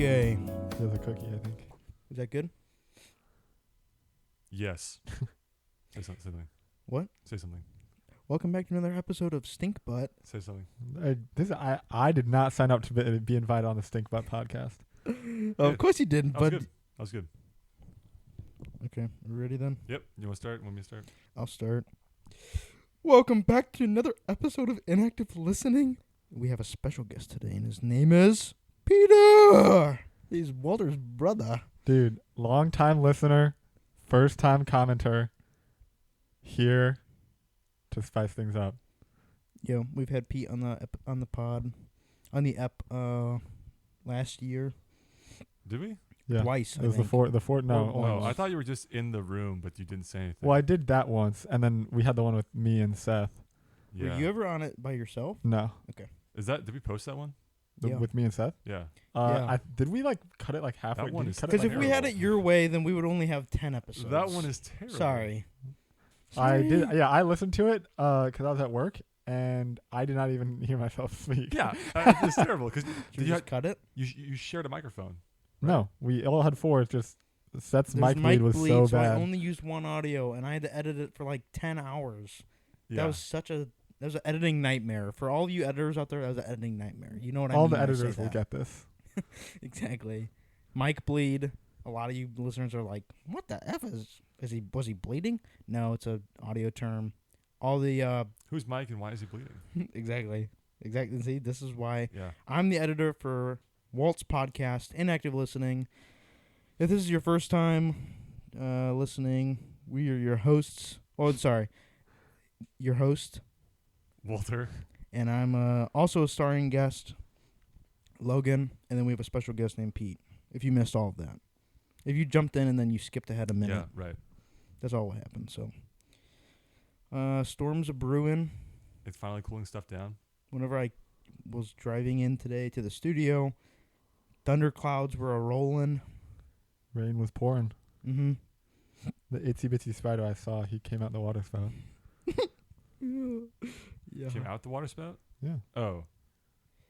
Okay. There's a cookie, I think. Is that good? Yes. Say something. What? Say something. Welcome back to another episode of Stink Butt. Say something. I did not sign up to be invited on the Stink Butt podcast. Of course you didn't, That was but... good. That was good. Okay, we ready then? Yep. You want to start? Want me to start? I'll start. Welcome back to another episode of Inactive Listening. We have a special guest today, and his name is Peter. He's Walter's brother. Dude, long-time listener, first-time commenter, here to spice things up. Yo, we've had Pete on the pod, on the ep last year. Did we? Yeah. Twice, It was the fourth. No, only Oh, once. I thought you were just in the room, but you didn't say anything. Well, I did that once, and then we had the one with me and Seth. Yeah. Were you ever on it by yourself? No. Did we post that one? Yeah. With me and Seth? Yeah. Yeah. Did we cut it halfway? That one Did is we cut it Because if we had terrible. it your way, then we would only have 10 episodes. That one is terrible. Sorry. I did. Yeah, I listened to it because I was at work, and I did not even hear myself speak. Yeah. It's terrible because Should we just cut it? you shared a microphone. No, we all had four. It's just Seth's There's mic bleed was bleed, so so I bad. only used one audio, and I had to edit it for like 10 hours. Yeah. That was an editing nightmare. For all of you editors out there, that was an editing nightmare. You know what I All mean the when I say editors will that. get this. Exactly. Mic bleed. A lot of you listeners are like, what the F was he bleeding? No, it's a audio term. All the Who's Mike and why is he bleeding? Exactly. See, this is why Yeah. I'm the editor for Walt's podcast, Inactive Listening. If this is your first time listening, we are your hosts. Oh, sorry. Your host. Walter. And I'm also a starring guest, Logan. And then we have a special guest named Pete, if you missed all of that. If you jumped in and then you skipped ahead a minute. Yeah. Right. That's all what happened. So, storms are brewing. It's finally cooling stuff down. Whenever I was driving in today to the studio, thunderclouds were a-rolling. Rain was pouring. Mm-hmm. The itsy bitsy spider I saw, he came out the water spout. Yeah. Came out the water spout. Yeah. Oh.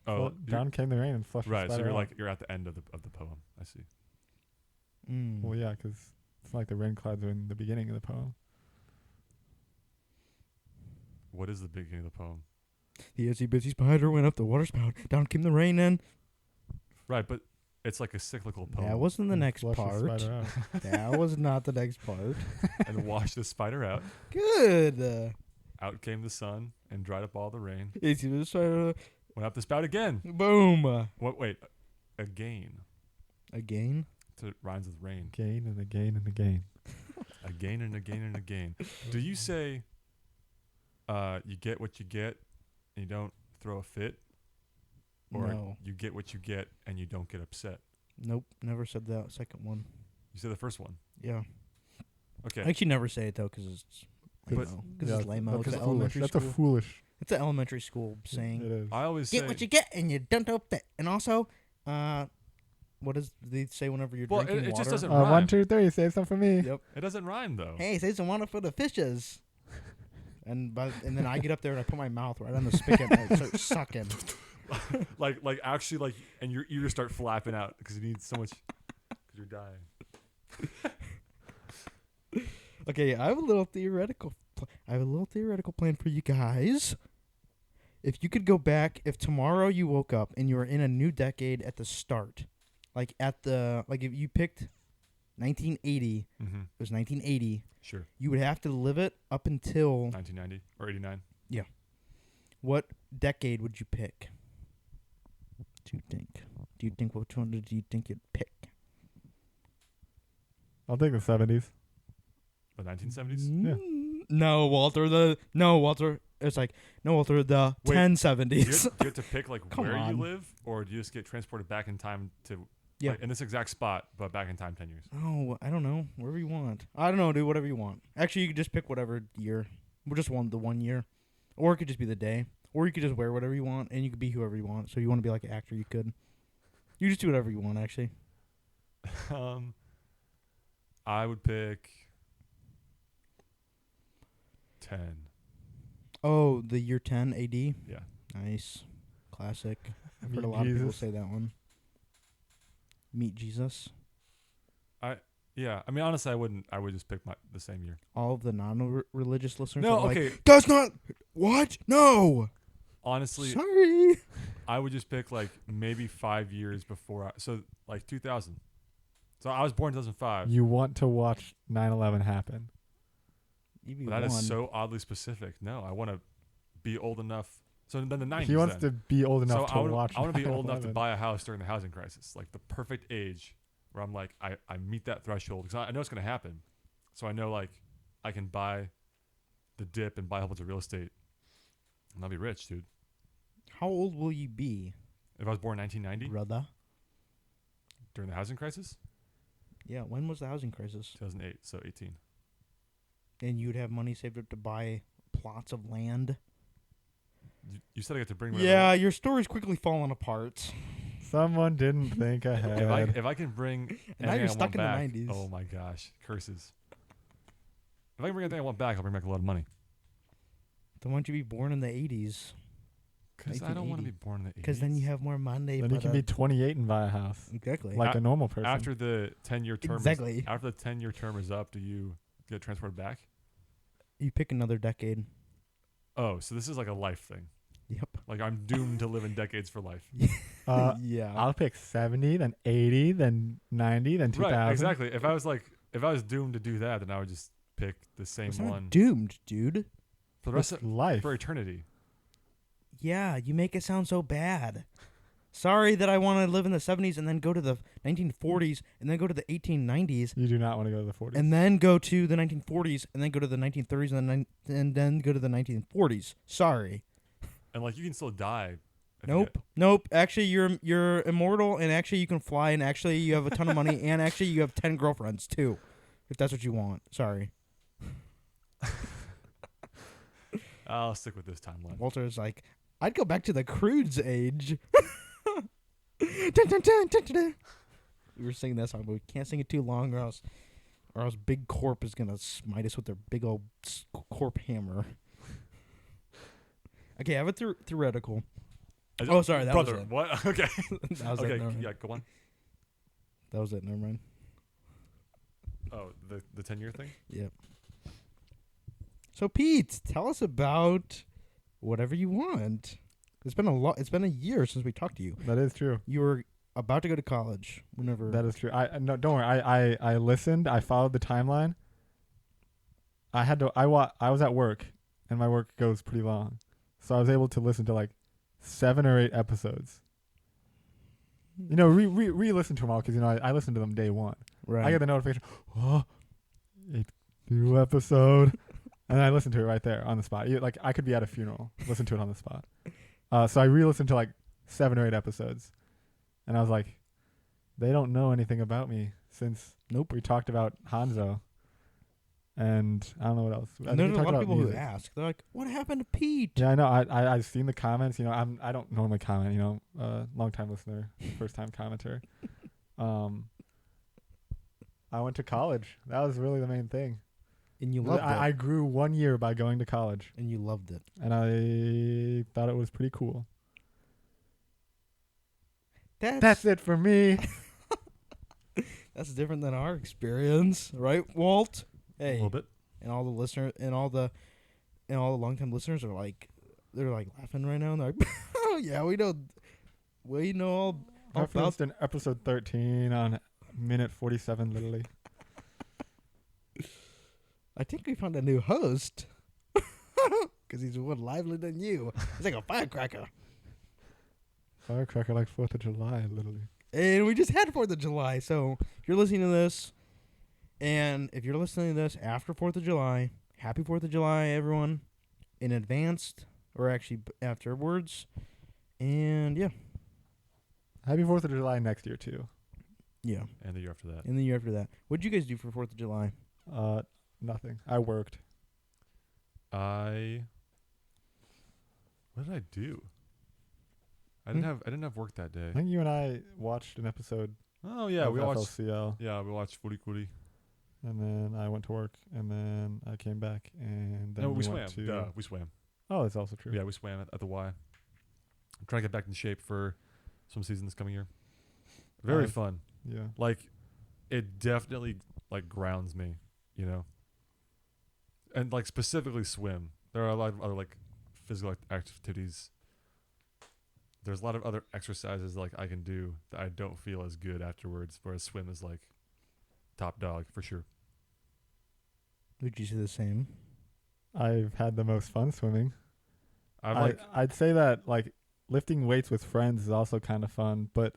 Well, down came the rain and flushed Right. the So spider out. you're at the end of the poem. I see. Mm. Well, yeah, because it's like the rain clouds are in the beginning of the poem. What is the beginning of the poem? The itsy bitsy spider went up the water spout. Down came the rain and... Right, but it's like a cyclical poem. That wasn't the And next flushed the part. spider out. That was not the next part. And washed the spider out. Good. Out came the sun and dried up all the rain. Itsy bitsy spider... Went up the spout again. Boom. Wait. Again. Again? It rhymes with rain. Again and again and again. Again and again and again. Do you say you get what you get and you don't throw a fit? Or No. you get what you get and you don't get upset? Nope. Never said that second one. You said the first one. Yeah. Okay. I actually never say it, though, because it's... But- Because it's lame-o. It's That's an foolish. elementary That's school. a foolish. It's an elementary school saying. It is. I always say... Get what you get, and you don't hope that. And also, what does they say whenever you're Well, drinking it water? just doesn't- 1, rhyme. 2, 3. Save some for me. Yep. It doesn't rhyme, though. Hey, say some water for the fishes. and then I get up there and I put my mouth right on the spigot and I start sucking. like actually, and your ears start flapping out because you need so much... Because you're dying. Okay, I have a little theoretical plan for you guys. If you could go back, if tomorrow you woke up and you were in a new decade at the start, like if you picked 1980, Mm-hmm. it was 1980, Sure. you would have to live it up until 1990 or 89. what decade would you pick? Do you think which one do you think you'd pick? I'll take the 70s. The 1970s? Yeah. No, Walter. It's like no, Walter. The Wait, 1070s. Do you have to pick Come where on. you live, or do you just get transported back in time to Yeah. in this exact spot, but back in time 10 years? Oh, I don't know. Wherever you want. I don't know. Do whatever you want. Actually, you could just pick whatever year. We just want the 1 year, or it could just be the day, or you could just wear whatever you want, and you could be whoever you want. So you want to be like an actor, you could. You just do whatever you want. Actually. I would pick 10. Oh, the year 10 AD. Yeah. Nice, classic. I've Me heard a and lot of people Jesus. say that one. meet Jesus. Yeah, I mean, honestly, I wouldn't. I would just pick the same year. All of the non-religious listeners No, are okay. like, that's not what? No. Honestly, Sorry. I would just pick like maybe 5 years before. So like 2000. So I was born in 2005. You want to watch 9/11 happen? EB1. But that is so oddly specific. No, I want to be old enough. So then the 90s. He wants then. to be old enough So to watch. I want to be old enough to 9/11. buy a house during the housing crisis, like the perfect age where I'm like, I meet that threshold because I know it's going to happen. So I know like I can buy the dip and buy a whole bunch of real estate and I'll be rich, dude. How old will you be, If I was born in 1990 brother? during the housing crisis, Yeah, when was the housing crisis? 2008, so 18. And you'd have money saved up to buy plots of land? You said I get to bring. Yeah, your story's quickly falling apart. Someone didn't think ahead. If I can bring. And now anything you're I stuck want in the back, 90s. Oh my gosh, curses! If I can bring anything I want back, I'll bring back a lot of money. Then why don't you be born in the 80s? Because I don't want to be born in the 80s. Because then you have more money. Then you can be 28 and buy a house Exactly. like a normal person. After the 10-year term. Exactly. After the 10-year term is up, do you get transported back? You pick another decade. Oh, so this is like a life thing. Yep. Like I'm doomed to live in decades for life. Yeah. I'll pick 70, then 80, then 90, then 2000. Right, exactly. If I was doomed to do that, then I would just pick the same It's not one doomed, dude. for the rest It's of life. for eternity. Yeah, you make it sound so bad. Sorry that I want to live in the 70s and then go to the 1940s and then go to the 1890s You do not want to go to the 40s. and then go to the 1940s and then go to the 1930s and then go to the 1940s. Sorry. And like you can still die. if you Nope. get- Nope. Actually, you're immortal and actually you can fly and actually you have a ton of money and actually you have 10 girlfriends too. If that's what you want. Sorry. I'll stick with this timeline. Walter's like, I'd go back to the crude's age. Dun, dun, dun, dun, dun, dun. We were singing that song, but we can't sing it too long, or else Big Corp is gonna smite us with their big old corp hammer. Okay, I have a theoretical. Oh, sorry, that brother. was it. What? Okay. That was it. Okay. Never mind. Yeah. Go on. That was it. Never mind. Oh, the 10-year thing. Yep. So Pete, tell us about whatever you want. It's been It's been a year since we talked to you. That is true. You were about to go to college. Whenever That is true. No, don't worry. I listened. I followed the timeline. I had to. I was at work, and my work goes pretty long, so I was able to listen to like 7 or 8 episodes. You know, re-listen to them all because you know I listened to them day one. right. I get the notification. Oh, it's new episode, and I listened to it right there on the spot. Like I could be at a funeral, listen to it on the spot. So I re-listened to like 7 or 8 episodes, and I was like, they don't know anything about me since Nope. we talked about Hanzo, and I don't know what else. I And think there's we a talked lot of about people who music. ask. They're like, "What happened to Pete?" Yeah, I know. I've seen the comments. You know, I don't normally comment. You know, long time listener, first time commenter. I went to college. That was really the main thing. And you loved I it. grew 1 year by going to college, And you loved it. and I thought it was pretty cool. That's it for me. That's different than our experience, right, Walt? A Hey, little bit. and all the listeners and all the longtime listeners are like, they're like laughing right now. And they're like, "Oh yeah, we know all about." Referenced in episode 13 on minute 47, literally. I think we found a new host because he's more lively than you. He's like a firecracker. Firecracker like 4th of July, literally. And we just had 4th of July. So if you're listening to this, and if you're listening to this after 4th of July, happy 4th of July, everyone, in advance, or actually afterwards. And yeah. Happy 4th of July next year, too. Yeah. And the year after that. And the year after that. What'd you guys do for 4th of July? Nothing. I worked. What did I do? I didn't have work that day. I think you and I watched an episode Oh yeah, of we watched. FLCL, Yeah, we watched Footy Cooty. and then I went to work, and then I came back, and then No, we went swam. to... Duh, we swam. Oh, that's also true. Yeah, we swam at the Y. I'm trying to get back in shape for swim season this coming year. Very I've- fun. Yeah. Like, it definitely like grounds me, you know. And like specifically swim. There are a lot of other like physical activities. There's a lot of other exercises like I can do that I don't feel as good afterwards. Whereas swim is like top dog for sure. Would you say the same? I've had the most fun swimming. I'm like I'd say that like lifting weights with friends is also kind of fun, but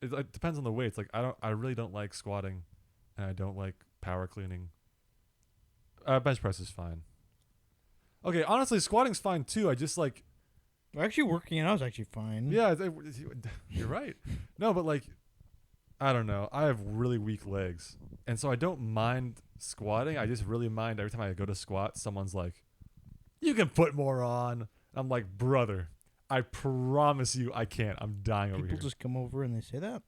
it like, depends on the weights. Like I really don't like squatting, and I don't like power cleaning. Bench press is fine. Okay, honestly, squatting's fine too. I just like Actually, working out is actually fine. yeah, you're right. No, but like I don't know. I have really weak legs, and so I don't mind squatting. I just really mind every time I go to squat, someone's like, "You can put more on." I'm like, "Brother, I promise you, I can't. I'm dying over People here." just come over and they say that.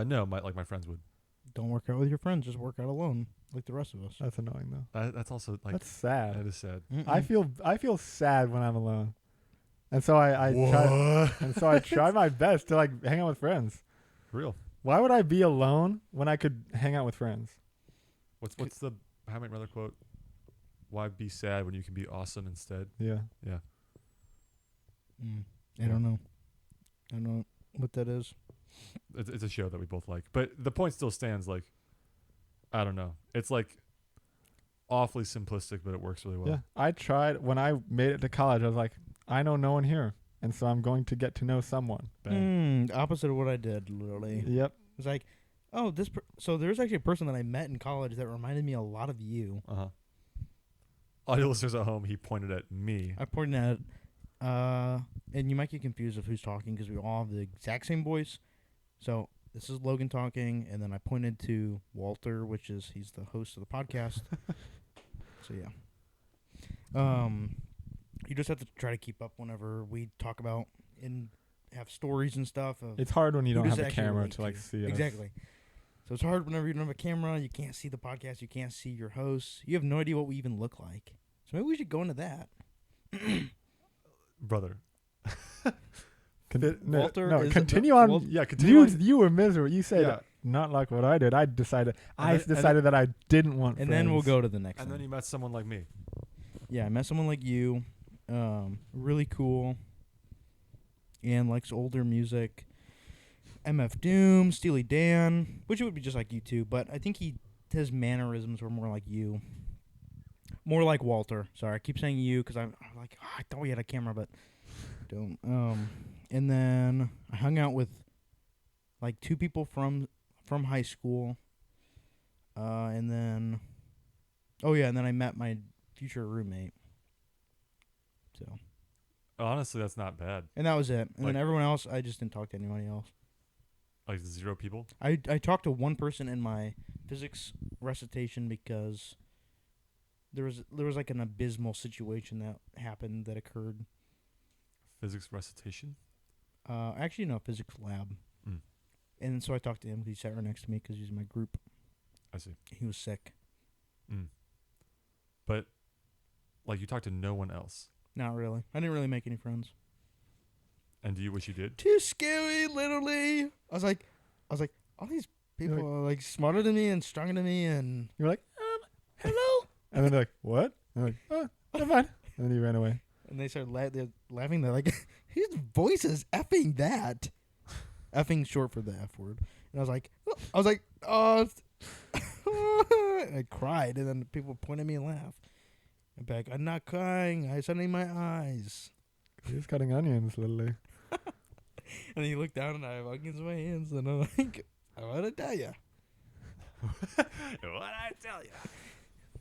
No, my friends would. Don't work out with your friends. Just work out alone, like the rest of us. that's annoying though. That's also like That's sad. that is sad. I feel sad when I'm alone, and so I try my best to like hang out with friends. Real. Why would I be alone when I could hang out with friends? What's the How many other quote? Why be sad when you can be awesome instead? Yeah. Yeah. I don't know. I don't know what that is. It's a show that we both like, but the point still stands. Like, I don't know. It's like awfully simplistic, but it works really well. Yeah. I tried when I made it to college. I was like, I know no one here, and so I'm going to get to know someone. Bang. Opposite of what I did, literally. Yep. It's like, oh, so there's actually a person that I met in college that reminded me a lot of you. Uh huh. Audio listeners at home, he pointed at me. I pointed at, and you might get confused of who's talking because we all have the exact same voice. So this is Logan talking, and then I pointed to Walter, he's the host of the podcast. So yeah, you just have to try to keep up whenever we talk about and have stories and stuff. It's hard when you Who don't does have it a actually camera relate to like to? see us. Exactly. So it's hard whenever you don't have a camera. You can't see the podcast. You can't see your hosts. You have no idea what we even look like. So maybe we should go into that. Brother. Walter is continue on. Yeah, continue. You were miserable. You said Yeah. Not like what I did. I decided And that I didn't want And friends. then we'll go to the next And one. then you met someone like me. Yeah, I met someone like you. Really cool. And likes older music. MF Doom, Steely Dan, which it would be just like you too, but I think his mannerisms were more like you. More like Walter. Sorry, I keep saying you because I'm like, I thought we had a camera, but don't. And then I hung out with like two people from high school. And then I met my future roommate. So. Honestly, that's not bad. And that was it. And Like- then everyone else, I just didn't talk to anybody else. Like 0 people. I talked to one person in my physics recitation because there was like an abysmal situation that happened that occurred. Physics recitation. Actually, no, physics lab. Mm. And so I talked to him because he sat right next to me because he's in my group. I see. He was sick. Mm. But like you talked to no one else. Not really. I didn't really make any friends. And do you wish you did? Too scary, literally. I was like, all these people are like smarter than me and stronger than me, and You're like, hello. and then they're like, what? And I'm like, oh, never mind. And then you ran away. And they started they're laughing. They're like, his voice is effing that. Effing short for the F word. And I was like, oh. And I cried, and then people pointed at me and laughed. I'm back. I'm not crying. I sunning my eyes. He's cutting onions, literally. And then you look down, and I have onions in my hands, and I'm like, I want to tell you. What'd I tell you?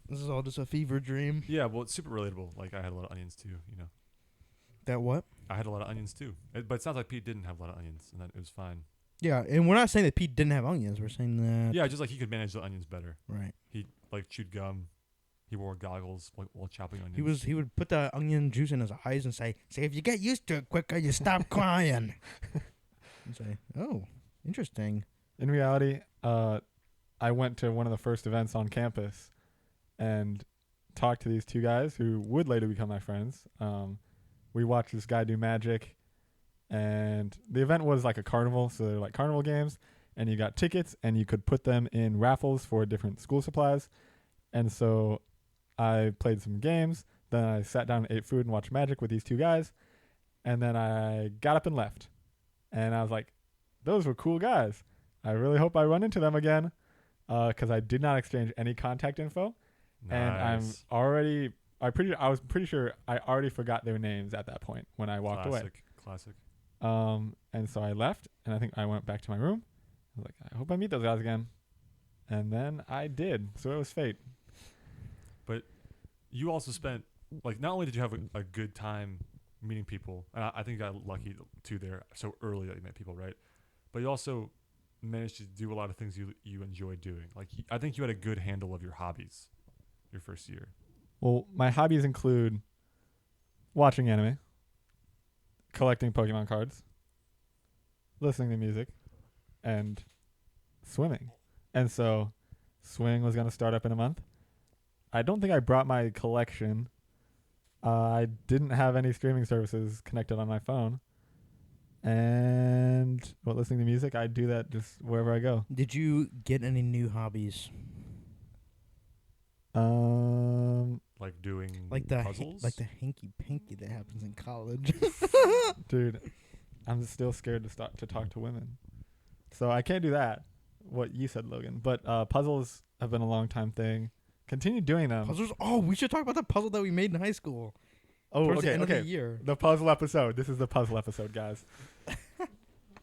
This is all just a fever dream. Yeah, well, it's super relatable. Like I had a lot of onions too. You know. That what? I had a lot of onions too. But it sounds like Pete didn't have a lot of onions, and that it was fine. Yeah, and we're not saying that Pete didn't have onions. We're saying that. Yeah, just like he could manage the onions better. Right. He like chewed gum. He wore goggles while chopping onions. He would put the onion juice in his eyes and say, if you get used to it quicker, you stop crying. And say, oh, interesting. In reality, I went to one of the first events on campus and talked to these two guys who would later become my friends. We watched this guy do magic, and the event was like a carnival, so they're like carnival games. and you got tickets, and you could put them in raffles for different school supplies. And so I played some games. Then I sat down and ate food and watched Magic with these two guys. And then I got up and left. And I was like, those were cool guys. I really hope I run into them again, because I did not exchange any contact info. And Nice. I was pretty sure I already forgot their names at that point when I walked away. Classic. And so I left, and I think I went back to my room. I was like, I hope I meet those guys again. And then I did. So it was fate. But you also spent, like, not only did you have a good time meeting people, and I think you got lucky too there so early that you met people, right? But you also managed to do a lot of things you enjoy doing. Like, I think you had a good handle of your hobbies your first year. Well, my hobbies include watching anime, collecting Pokemon cards, listening to music, and swimming. And so swimming was going to start up in a month. I don't think I brought my collection. I didn't have any streaming services connected on my phone. And listening to music, I do that just wherever I go. Did you get any new hobbies? Like doing Like the puzzles? like the hanky panky that happens in college. Dude, I'm still scared to talk to women. So I can't do that. What you said, Logan. But puzzles have been a long time thing. Continue doing them. Puzzles. Oh, we should talk about the puzzle that we made in high school. Oh, Towards the okay, end okay. of the year. The puzzle episode. This is the puzzle episode, guys.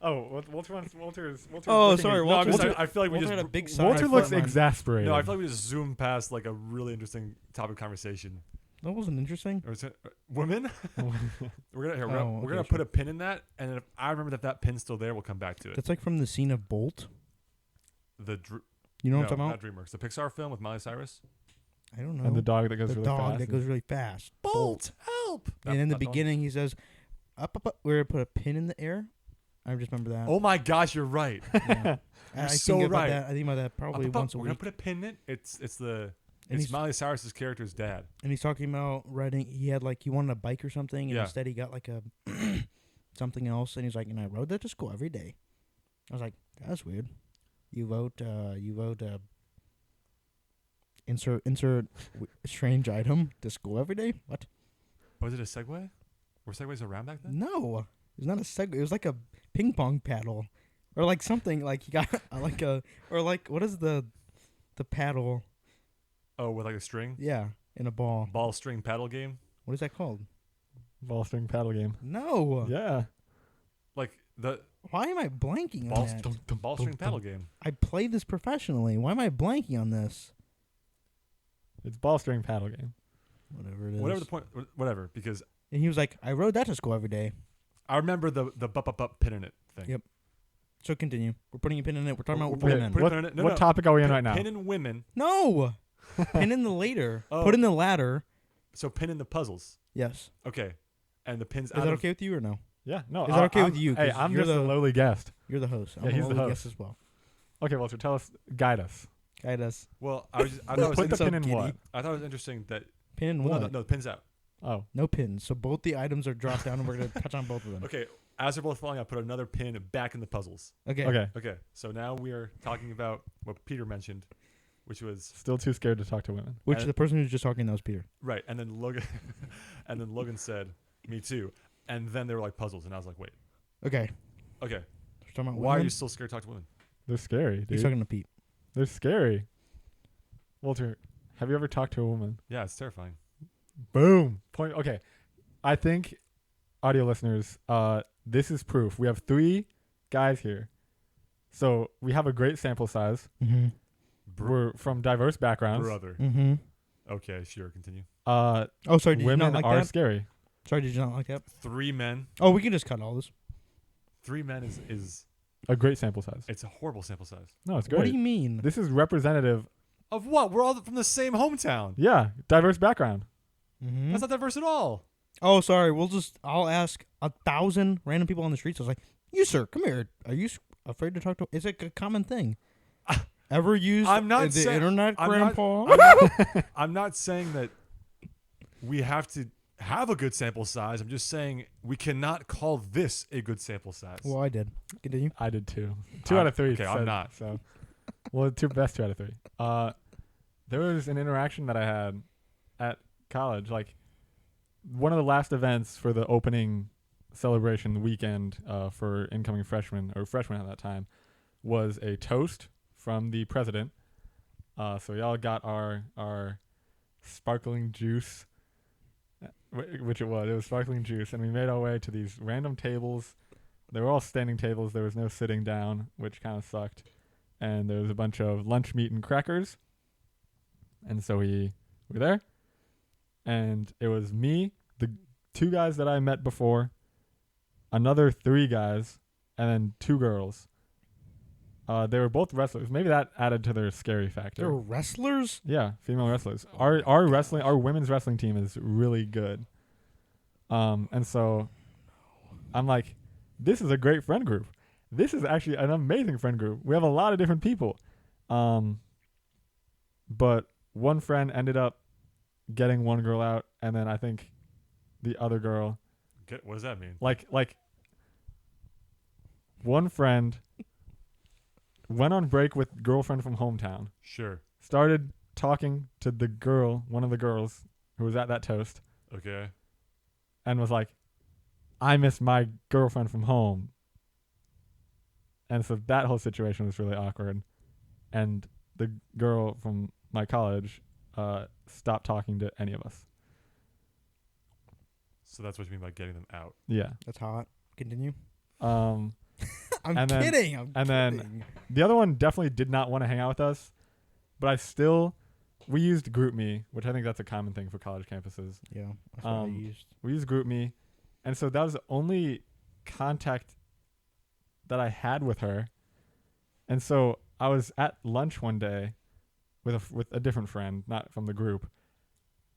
Walter's Oh, looking sorry, at- No, I'm just, Walter- I feel like we Walter just had a big sigh. Walter I looks felt mine. exasperated. No, I feel like we just zoomed past like a really interesting topic of conversation. That wasn't interesting. Or is it, women? We're gonna Oh, we're okay, gonna sure. put a pin in that, and if I remember that pin's still there, we'll come back to it. That's like from the scene of Bolt. You know what I'm talking about? Not DreamWorks. The Pixar film with Miley Cyrus. I don't know. and the dog that goes The really dog fast. that goes really fast. Bolt. help! And in the That one? beginning, he says, up. We're gonna put a pin in the air. I just remember that. Oh my gosh, you're right. Yeah. You're I so think about right. that. I think about that probably once a We're gonna week. put a pin in it. It's And it's Miley Cyrus's character's dad. And he's talking about riding. He had he wanted a bike or something, and Yeah. instead he got like a something else. And he's like, and I rode that to school every day. I was like, that's weird. You vote. Insert strange item to school every day. What? Was it a Segway? Were Segways around back then? No, it was not a seg. It was like a ping pong paddle, or like something like he got what is the paddle? Oh, with like a string, Yeah, in a ball. ball string paddle game. What is that called? Ball string paddle game. No. Yeah. Like the Why am I blanking ball, on that? ball string paddle game. I played this professionally. Why am I blanking on this? It's ball string paddle game. Whatever it is. Whatever the point, whatever. Because And he was like, I rode that to school every day. I remember the bup pin in it thing. Yep. So continue. We're putting a pin in it. We're talking about Put it- women. put it- What, pin in it. No, what no. topic are we in right now? Pin in women. No. Pin in the later. Oh. Put in the ladder. So pin in the puzzles. Yes. Okay. And the pins Is out that of okay with you or no? Yeah. No. Is that okay with you? Hey, 'Cause I'm you're just a the- lowly guest. You're the host. Yeah, I'm he's a the lowly host. guest as well. Okay, Walter, guide us. Guide us. Well, I thought it was Put the so pin in giddy. what? I thought it was interesting that Pin in well, what? no, the pins out. Oh. No pins. So both the items are dropped down, and we're gonna touch on both of them. Okay. As they're both falling, I put another pin back in the puzzles. Okay. Okay. Okay. So now we are talking about what Peter mentioned, which was Still too scared to talk to women. Which And- the person who's just talking that was Peter. right, and then Logan, and then Logan said, "Me too." And then they were like puzzles, and I was like, "Wait, Okay. okay, We're talking about why are women? you still scared to talk to women?" They're scary, dude. He's talking to Pete. They're scary. Walter, have you ever talked to a woman? Yeah, it's terrifying. Boom. Point. Okay. I think, audio listeners, this is proof. We have 3 guys here. So we have a great sample size. Mm-hmm. We're from diverse backgrounds. Brother. Mm-hmm. Okay, sure. Continue. Oh, sorry. Did you Women not like are that? scary. Sorry, did you not like that? 3 men. Oh, we can just cut all this. 3 men is A great sample size. it's a horrible sample size. No, it's great. What do you mean? This is representative. Of what? We're all from the same hometown. Yeah, diverse background. Mm-hmm. That's not diverse at all. Oh, sorry. I'll ask 1,000 random people on the streets. I was like, "You sir, come here. Are you afraid to talk to?" It's like a common thing. Ever used I'm not the saying- internet, I'm not- Grandpa? I'm not saying that we have to have a good sample size. I'm just saying we cannot call this a good sample size. Well, I did. Continue. I did too. 2 out of 3. Okay, I'm not. So, well, best 2 out of 3. There was an interaction that I had at college, like one of the last events for the opening celebration weekend for incoming freshmen or freshmen at that time was a toast from the president. So we all got our sparkling juice, which it was sparkling juice, and we made our way to these random tables. They were all standing tables. There was no sitting down, which kind of sucked. And there was a bunch of lunch meat and crackers. And so we were there. And it was me, the 2 guys that I met before, another 3 guys, and then 2 girls. They were both wrestlers. Maybe that added to their scary factor. They're wrestlers? Yeah, female wrestlers. Oh Our women's wrestling team is really good. And so I'm like, this is a great friend group. This is actually an amazing friend group. We have a lot of different people. But one friend ended up getting one girl out, and then I think the other girl, What does that mean? like one friend went on break with girlfriend from hometown, Sure. started talking to the girl, one of the girls who was at that toast, Okay. and was like, I miss my girlfriend from home. And so that whole situation was really awkward. And the girl from my college stopped talking to any of us. So that's what you mean by getting them out. Yeah. That's hot. Continue. Um, I'm And then- kidding. and then- the other one definitely did not want to hang out with us, but we used GroupMe, which I think that's a common thing for college campuses. Yeah, that's what I used. We used GroupMe, and so that was the only contact that I had with her. And so I was at lunch one day with a different friend, not from the group,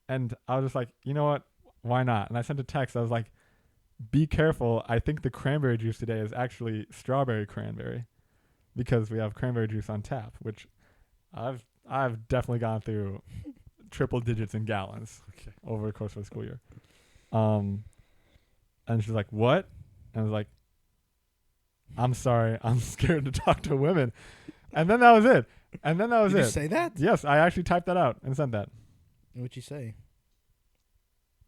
and I was just like, you know what? Why not? And I sent a text. I was like, be careful. I think the cranberry juice today is actually strawberry cranberry, because we have cranberry juice on tap, which I've definitely gone through triple digits in gallons Okay. over the course of the school year. And she's like, what? And I was like, I'm sorry, I'm scared to talk to women. And then that was it. Did you say that? Yes, I actually typed that out and sent that. What'd you say?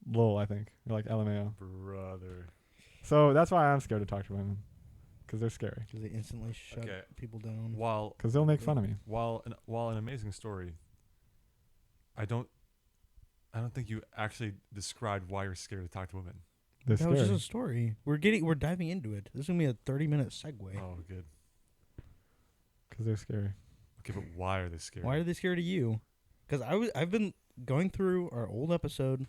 Lol, I think. Or like LMAO. Brother. So that's why I'm scared to talk to women. Because they're scary. Because they instantly shut Okay. people down. While Because they'll make fun of me. while an amazing story, I don't think you actually described why you're scared to talk to women. They're That was scary. just a story. We're diving into it. This is gonna be a 30-minute segue. Oh, good. Because they're scary. Okay, but why are they scared? Why are they scared of you? Because I've been going through our old episode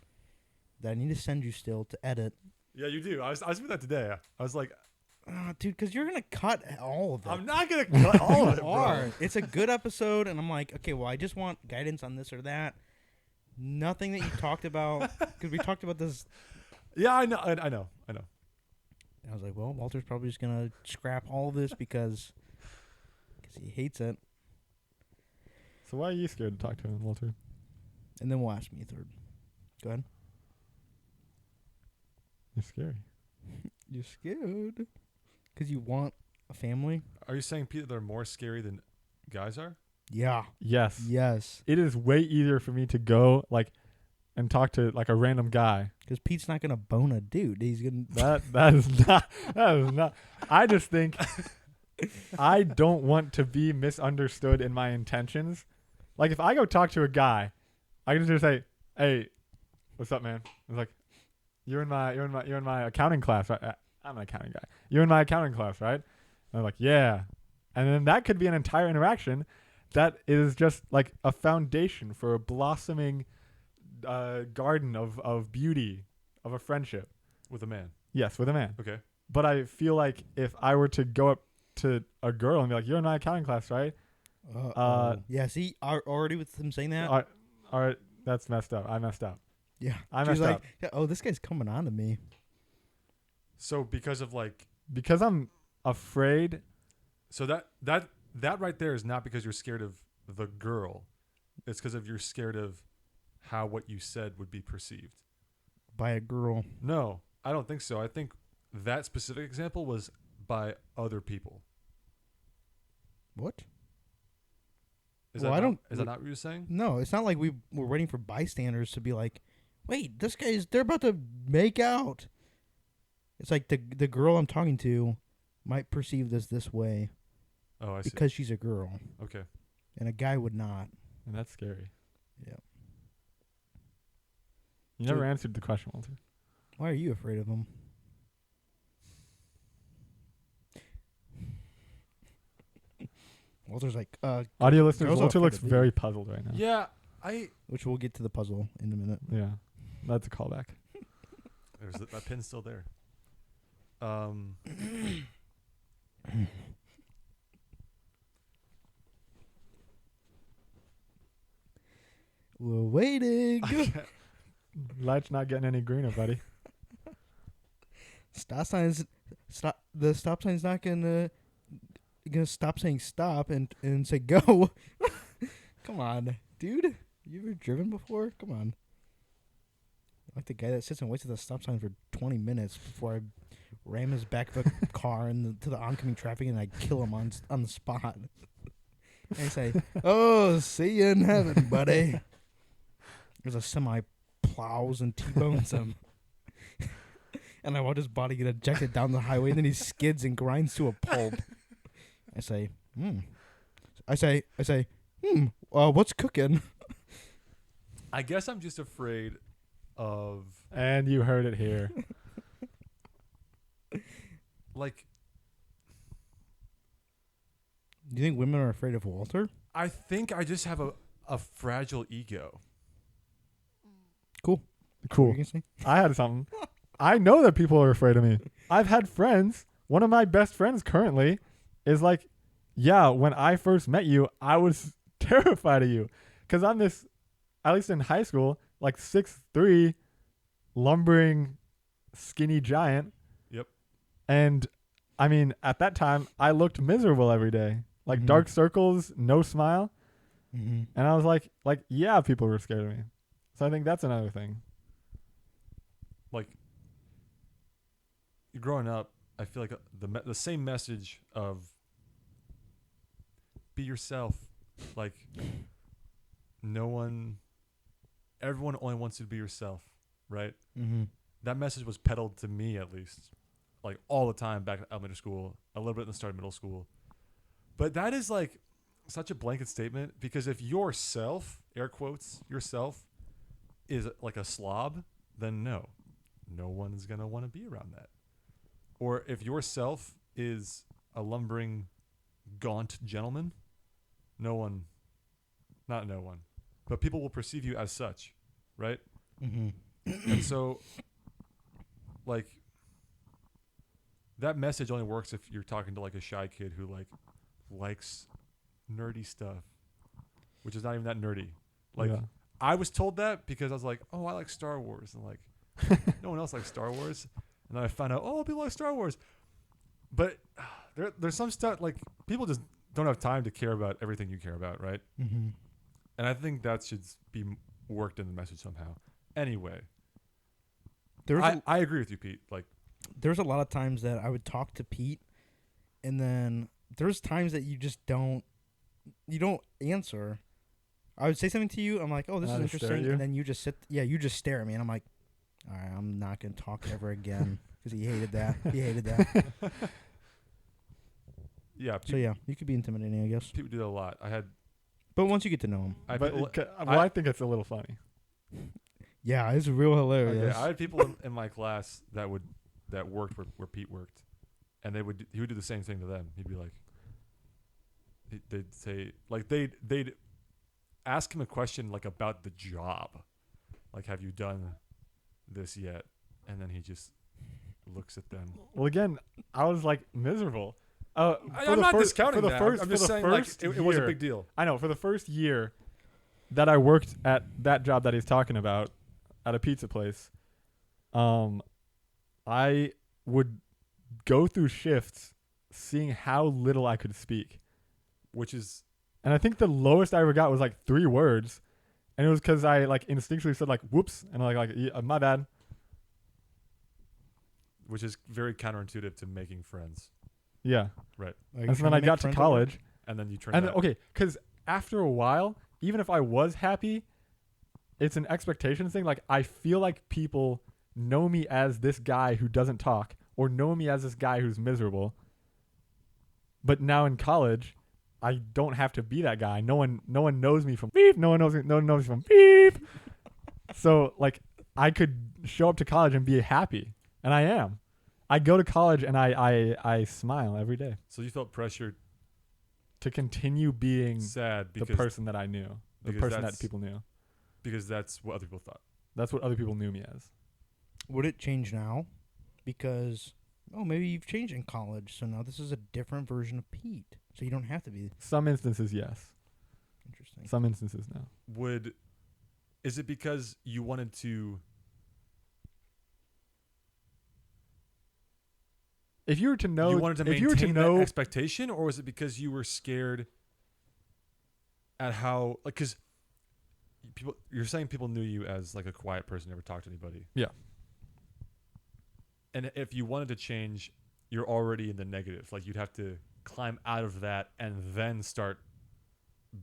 that I need to send you still to edit. Yeah, you do. I was doing that today. I was like, Dude, because you're gonna cut all of it. I'm not gonna cut all of it, You bro. are. It's a good episode, and I'm like, okay, well, I just want guidance on this or that. Nothing that you talked about, because we talked about this. Yeah, I know. I know. And I was like, well, Walter's probably just gonna scrap all of this because he hates it, So why are you scared to talk to him, Walter? and then we'll ask me a third. Go ahead. You're scary. You're scared because you want a family. Are you saying, Pete, that they're more scary than guys are? Yeah. Yes. Yes. It is way easier for me to go and talk to a random guy. Because Pete's not gonna bone a dude. He's gonna. That is not. I just think I don't want to be misunderstood in my intentions. Like if I go talk to a guy, I can just say, "Hey, what's up, man?" It's like, "You're in my accounting class, right?" I'm an accounting guy. You're in my accounting class, right? And they're like, "Yeah," and then that could be an entire interaction that is just like a foundation for a blossoming garden of beauty of a friendship With a man. Yes, with a man. Okay. But I feel like if I were to go up to a girl and be like, "You're in my accounting class, right?" Yeah. See, already with him saying that. All right, that's messed up. I messed up. Yeah. I She's messed like, up. yeah, oh, this guy's coming on to me. So because of Because I'm afraid. so that right there is not because you're scared of the girl. It's because of you're scared of how what you said would be perceived. by a girl. No, I don't think so. I think that specific example was by other people. What? Is Well, that I not, don't- Is that not what you're saying? No, it's not like we were waiting for bystanders to be like, wait, they're about to make out. It's like the girl I'm talking to might perceive this way Oh, I see. because she's a girl, Okay. and a guy would not. And that's scary. Yeah. You So- never answered the question, Walter. Why are you afraid of him? Walter's like, Audio listeners, girls are Walter afraid looks of me. very puzzled right now. Yeah, which we'll get to the puzzle in a minute. Yeah. That's a callback. that pin's still there. We're waiting. Light's not getting any greener, buddy. The stop sign's not gonna stop saying stop and say go. Come on, dude. You ever driven before? Come on. Like the guy that sits and waits at the stop sign for 20 minutes before I ram his back of a car to the oncoming traffic and I kill him on the spot. And I say, "Oh, see you in heaven, buddy." There's a semi plows and T-bones him. And I watch his body get ejected down the highway, and then he skids and grinds to a pulp. I say, what's cooking? I guess I'm just afraid of And you heard it here. like Do you think women are afraid of Walter? I think I just have a fragile ego. What Cool. were you gonna say? I had something. I know that people are afraid of me. I've had friends. One of my best friends currently is like, yeah, when I first met you, I was terrified of you. Because I'm this, at least in high school, like 6'3", lumbering, skinny giant. Yep. And, I mean, at that time, I looked miserable every day. Like Mhm. dark circles, no smile. Mm-hmm. And I was like, yeah, people were scared of me. So I think that's another thing. Like growing up, I feel like the same message of be yourself. Like everyone only wants you to be yourself, right? Mm-hmm. That message was peddled to me at least, like all the time back in elementary school, a little bit in the start of middle school. But that is like such a blanket statement because if yourself, air quotes, yourself is like a slob, then no one is going to want to be around that. Or if yourself is a lumbering, gaunt gentleman, not no one, but people will perceive you as such, right? Mm-hmm. And so, like, that message only works if you're talking to like a shy kid who like likes nerdy stuff, which is not even that nerdy. Like, Yeah. I was told that because I was like, oh, I like Star Wars, and like, no one else likes Star Wars. And then I found out, oh, people like Star Wars. But there's some stuff like people just don't have time to care about everything you care about, right? Mm-hmm. And I think that should be worked in the message somehow. Anyway, I agree with you, Pete. Like, There's a lot of times that I would talk to Pete, and then there's times that you just don't answer. I would say something to you. I'm like, oh, this I is just stare at interesting, you? and then you just stare at me, and I'm like, all right, I'm not gonna talk ever again because he hated that. yeah, So yeah, you could be intimidating, I guess. people do that a lot. But once you get to know him, I had But people, I think it's a little funny. yeah, it's real hilarious. okay, I had people in my class that worked where Pete worked, and he would do the same thing to them. He'd be like, they'd say like they'd ask him a question like about the job, like, have you done this yet? And then he just looks at them. Well, again, I was like miserable. I'm not discounting for the that. first, I'm for just the saying like first it was a year- big deal. I know, for the first year that I worked at that job that he's talking about at a pizza place, I would go through shifts seeing how little I could speak. Which is And I think the lowest I ever got was like 3 words. And it was because I like instinctually said like, whoops. And like, my bad. which is very counterintuitive to making friends. Yeah. Right. And so then I got to college. And then you turn And that. okay, because after a while, even if I was happy, it's an expectations thing. Like, I feel like people know me as this guy who doesn't talk, or know me as this guy who's miserable. But now in college, I don't have to be that guy. No one knows me from beep. No one knows me from beep. So like, I could show up to college and be happy, and I am. I go to college and I smile every day So you felt pressured, to continue being sad the because person that I knew, the because person that that's- people knew. because that's what other people thought. That's what other people knew me as. Would it change now? Because maybe you've changed in college, so now this is a different version of Pete. So you don't have to be Some instances, yes. interesting. Some instances, no. Is it because you wanted to? If you were to know, You wanted to if you were to maintain that know, expectation, or was it because you were scared at how, like, because people, you're saying people knew you as like a quiet person, never talked to anybody. Yeah. And if you wanted to change, you're already in the negative. Like, you'd have to climb out of that and then start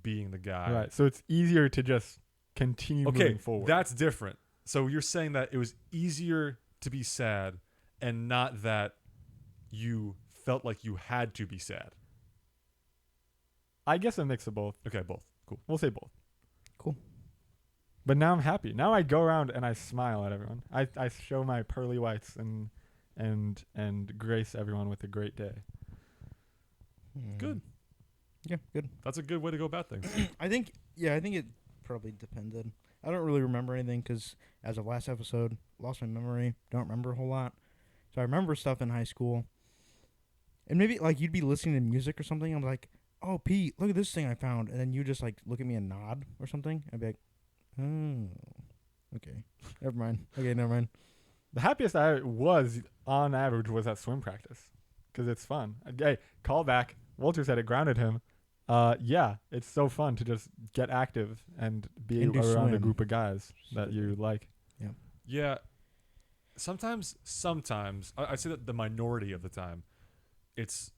being the guy. right? So it's easier to just continue Okay, moving forward. that's different. So you're saying that it was easier to be sad, and not that you felt like you had to be sad. I guess a mix of both. Okay, both. Cool. We'll say both. Cool. But now I'm happy. Now I go around and I smile at everyone. I show my pearly whites and grace everyone with a great day. Good. Yeah, good. That's a good way to go about things. I think it probably depended. I don't really remember anything because as of last episode, lost my memory. Don't remember a whole lot. So I remember stuff in high school. And maybe like you'd be listening to music or something. I'm like, oh, Pete, look at this thing I found. And then you just like look at me and nod or something. I'd be like, oh, okay. Never mind. Okay, never mind. The happiest I was on average was at swim practice because it's fun. Hey, call back. Walter said it grounded him. Yeah, it's so fun to just get active and be And do around a swim. group of guys that you like. Yeah. Sometimes I'd say that the minority of the time, it's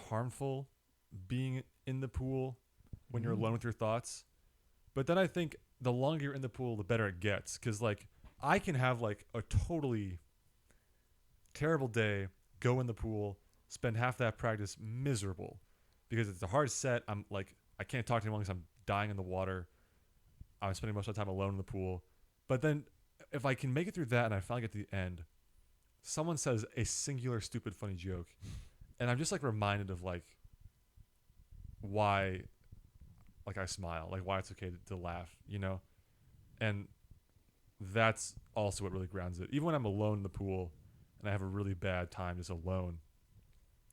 harmful being in the pool when you're alone with your thoughts. But then I think the longer you're in the pool, the better it gets. Because, like, I can have, like, a totally terrible day, go in the pool, spend half that practice miserable. Because it's a hard set. I'm, like, I can't talk to anyone because I'm dying in the water. I'm spending most of the time alone in the pool. But then if I can make it through that and I finally get to the end, someone says a singular, stupid, funny joke. And I'm just, like, reminded of, like, why, like, I smile. Like, why it's okay to laugh, you know? And that's also what really grounds it. Even when I'm alone in the pool and I have a really bad time just alone,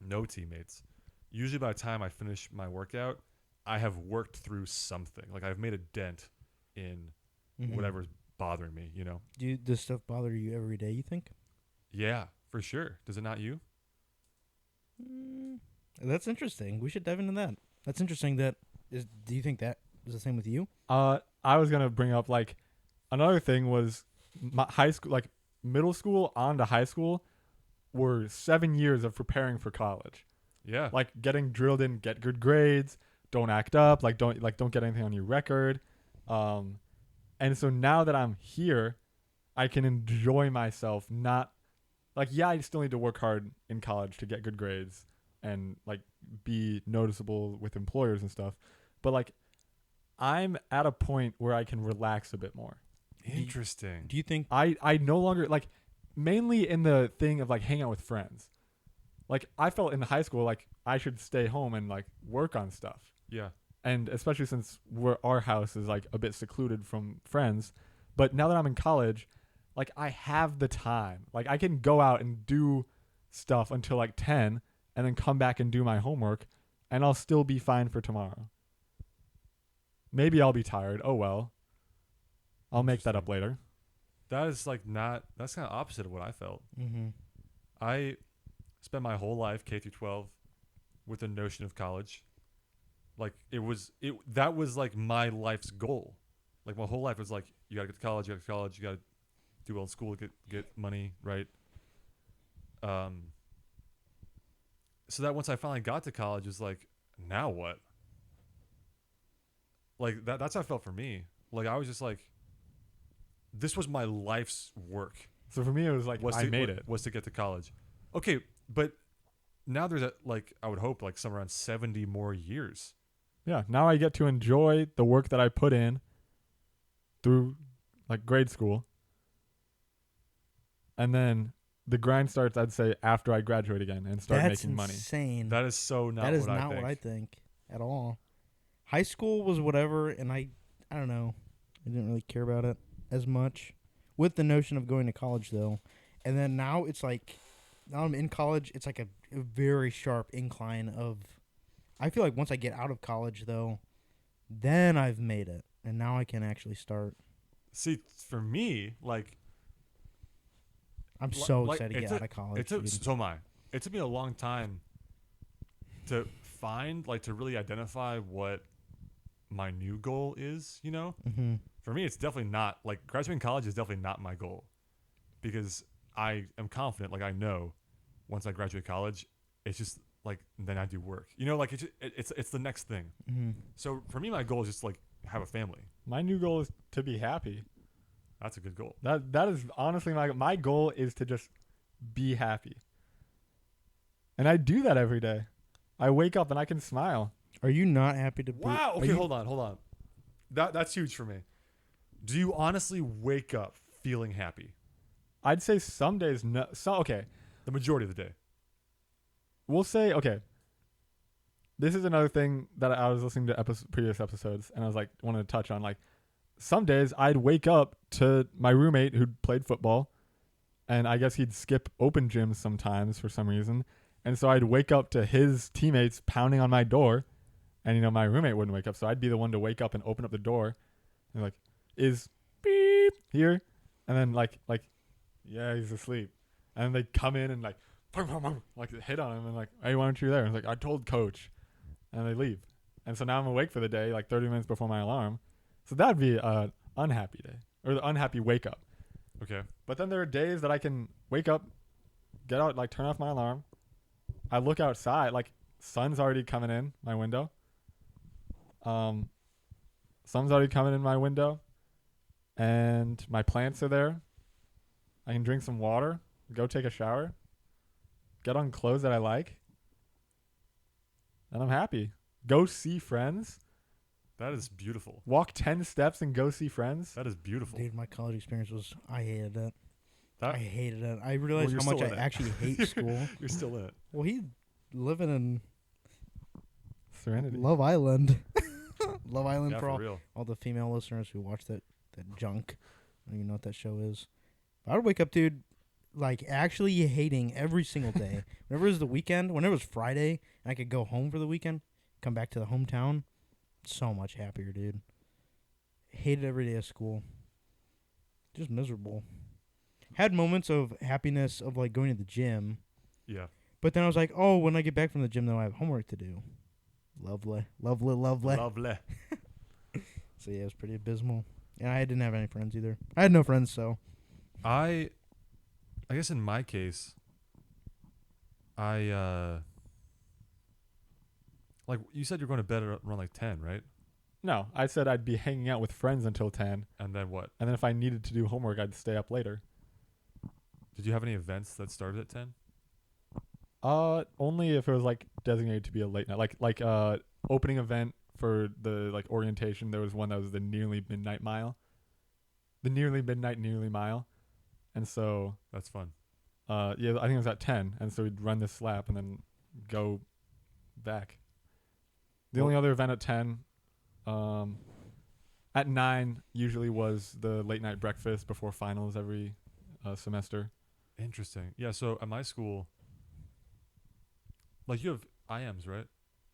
no teammates, usually by the time I finish my workout, I have worked through something. Like, I've made a dent in whatever's bothering me, you know? Does stuff bother you every day, you think? Yeah, for sure. Does it not you? That's interesting. We should dive into that. That's interesting. Do you think that is the same with you? I was gonna bring up like another thing was my high school, like middle school on to high school, were 7 years of preparing for college. Yeah. Like getting drilled in, get good grades, don't act up, don't get anything on your record. And so now that I'm here, I can enjoy myself. Not like, yeah, I still need to work hard in college to get good grades and like be noticeable with employers and stuff. But like, I'm at a point where I can relax a bit more. Interesting. Do you think I no longer like, mainly in the thing of like hang out with friends. Like I felt in high school like I should stay home and like work on stuff. Yeah. And especially since our house is like a bit secluded from friends. But now that I'm in college, like I have the time. Like I can go out and do stuff until like 10 and then come back and do my homework and I'll still be fine for tomorrow. Maybe I'll be tired. Oh well. I'll make that up later. That is like that's kind of opposite of what I felt. Mm-hmm. I spent my whole life, K through 12, with the notion of college. Like that was like my life's goal. Like my whole life was like, you gotta get to college, you gotta do well in school, get money, right? So that once I finally got to college, it's like, now what? Like that's how it felt for me. Like I was just like, this was my life's work. So for me, it was like I made it. Was to get to college. Okay, but now there's like I would hope like somewhere around 70 more years. Yeah. Now I get to enjoy the work that I put in through like grade school. And then the grind starts, I'd say, after I graduate again and start making money. That's insane. That is so not That is what not I think. what I think at all. High school was whatever, and I don't know. I didn't really care about it as much. With the notion of going to college, though. And then now it's like, now I'm in college, it's like a very sharp incline of, I feel like once I get out of college, though, then I've made it. And now I can actually start. See, for me, like I'm so like, excited to get out of college. it took dude. so am I. It took me a long time to find, like, to really identify what my new goal is. You know, Mm-hmm. for me, it's definitely not like graduating college is definitely not my goal, because I am confident, like I know, once I graduate college, it's just like then I do work. You know, like it's the next thing. Mm-hmm. So for me, my goal is just like have a family. My new goal is to be happy. That's a good goal. That is honestly my goal is to just be happy. And I do that every day. I wake up and I can smile. Are you not happy to be? Wow. are Okay, you- hold on. That's huge for me. Do you honestly wake up feeling happy? I'd say some days no. So okay, The majority of the day. we'll say okay. This is another thing that I was listening to previous episodes, and I was like wanted to touch on. Like some days I'd wake up to my roommate who played football, and I guess he'd skip open gyms sometimes for some reason, and so I'd wake up to his teammates pounding on my door, and my roommate wouldn't wake up, so I'd be the one to wake up and open up the door, and like, is beep here, and then like yeah, he's asleep, and then they come in and like hit on him and like, hey, why aren't you there? And it's like, I told coach, and they leave, and so now I'm awake for the day like 30 minutes before my alarm, so that'd be an unhappy day or the unhappy wake up. Okay. But then there are days that I can wake up, get out, like turn off my alarm. I look outside, like sun's already coming in my window. Sun's already coming in my window, and my plants are there. I can drink some water, go take a shower, get on clothes that I like, and I'm happy. Go see friends, That is beautiful. walk 10 steps and go see friends. That is beautiful. Dude, my college experience was, I hated it. That- I hated it. I realized you're how much still I in it. actually hate school. You're still in it. Well, he living in Serenity. Love Island. Love Island Yeah, for for all, real. all the female listeners who watch that junk. I don't even know what that show is. I would wake up, dude, like actually hating every single day. Whenever it was the weekend, whenever it was Friday, and I could go home for the weekend, come back to the hometown, so much happier, dude. Hated every day of school. Just miserable. Had moments of happiness of like going to the gym, Yeah. but then I was like, oh, when I get back from the gym, though, I have homework to do. Lovely. Lovely. Lovely. So yeah, it was pretty abysmal. And I didn't have any friends either. I had no friends, so I guess in my case, like you said, you're going to bed around like 10, right? No, I said I'd be hanging out with friends until 10, And then what? and then if I needed to do homework, I'd stay up later. Did you have any events that started at 10? Only if it was like designated to be a late night, like opening event for the like orientation. There was one that was the nearly midnight mile, nearly mile, and so That's fun. yeah, I think it was at 10, and so we'd run this lap and then go back. The only other event at 10, at 9 usually was the late night breakfast before finals every semester. Interesting. Yeah, so at my school, like you have IMs, right?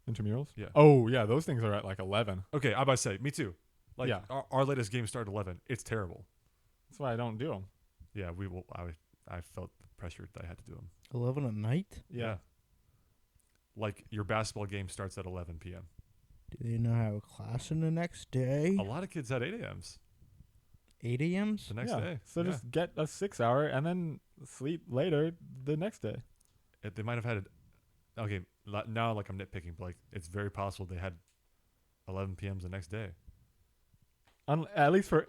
Intramurals? Yeah. Oh yeah, those things are at like 11. Okay, I about to say, me too. Like Yeah. our latest game started at 11. It's terrible. That's why I don't do them. Yeah, we will. I felt pressured that I had to do them. 11 at night. Yeah. Like your basketball game starts at 11 p.m. Do they not have a class in the next day? A lot of kids had 8 a.m.s. 8 a.m.s? the next yeah. day. So Yeah. just get a 6 hour and then sleep later the next day. They might have had it. Okay, now like I'm nitpicking, but like it's very possible they had 11 p.m.s the next day. At least for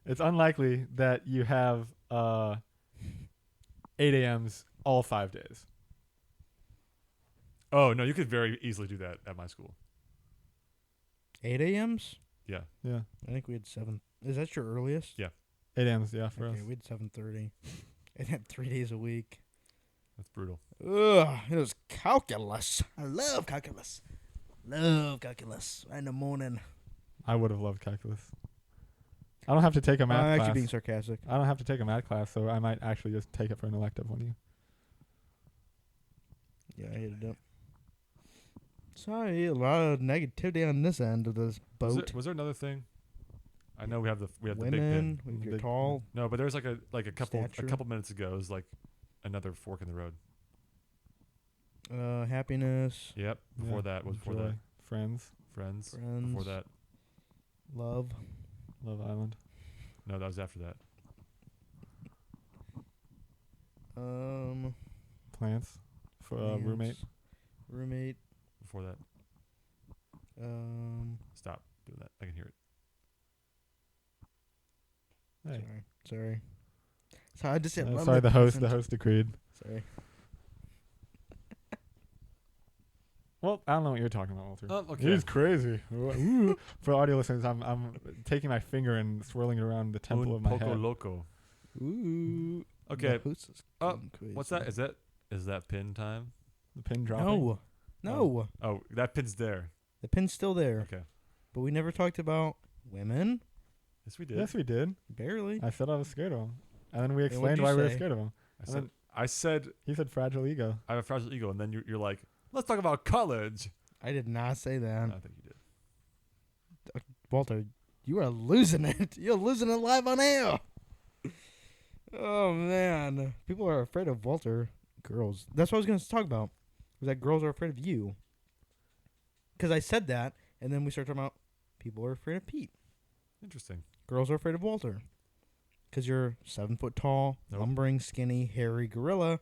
it's unlikely that you have 8 a.m.s all 5 days. Oh no, you could very easily do that at my school. 8 a.m.s? Yeah. Yeah. I think we had 7. Is that your earliest? Yeah. 8 a.m.s, yeah, for Okay, us. we had 7:30. It had 3 days a week. That's brutal. Ugh, it was calculus. I love calculus. Love calculus. Right in the morning. I would have loved calculus. I don't have to take a math I'm class. actually being sarcastic. I don't have to take a math class, so I might actually just take it for an elective one. Yeah, I hated it. Sorry, a lot of negativity on this end of this boat. Was there another thing? I know we have the big bin. Women, if you're Big- tall. No, but there's like a Stature. couple minutes ago. It was like another fork in the road. Happiness, Yep. Before that was before Joy, that. Friends, Friends. friends, Before that. love. Love Island. No, that was after that. Plants. Roommate. Plants, Roommate. Before that. Stop doing that. I can hear it. Hey. Sorry. So I just said. Sorry, the host agreed. Sorry. Well, I don't know what you're talking about, Walter. Oh, okay. It is crazy. Ooh. For audio listeners, I'm taking my finger and swirling it around the temple of my poco head. loco. Ooh. Okay. The host is Oh, going crazy. What's that? Is that pin time? The pin dropping. No. No. Oh, that pin's there. The pin's still there. Okay. But we never talked about women. Yes, we did. Yes, we did. Barely. I said I was scared of him, and then we what'd explained you why we were say? scared of him. I said He said fragile ego. I have a fragile ego, and then you're like, let's talk about college. I did not say that. I think you did. Walter, you are losing it. You're losing it live on air. Oh, man. People are afraid of Walter. Girls. That's what I was going to talk about. Was that girls are afraid of you. Because I said that, and then we started talking about people are afraid of Pete. Interesting. Girls are afraid of Walter. Because you're 7 foot tall, Nope. lumbering, skinny, hairy gorilla.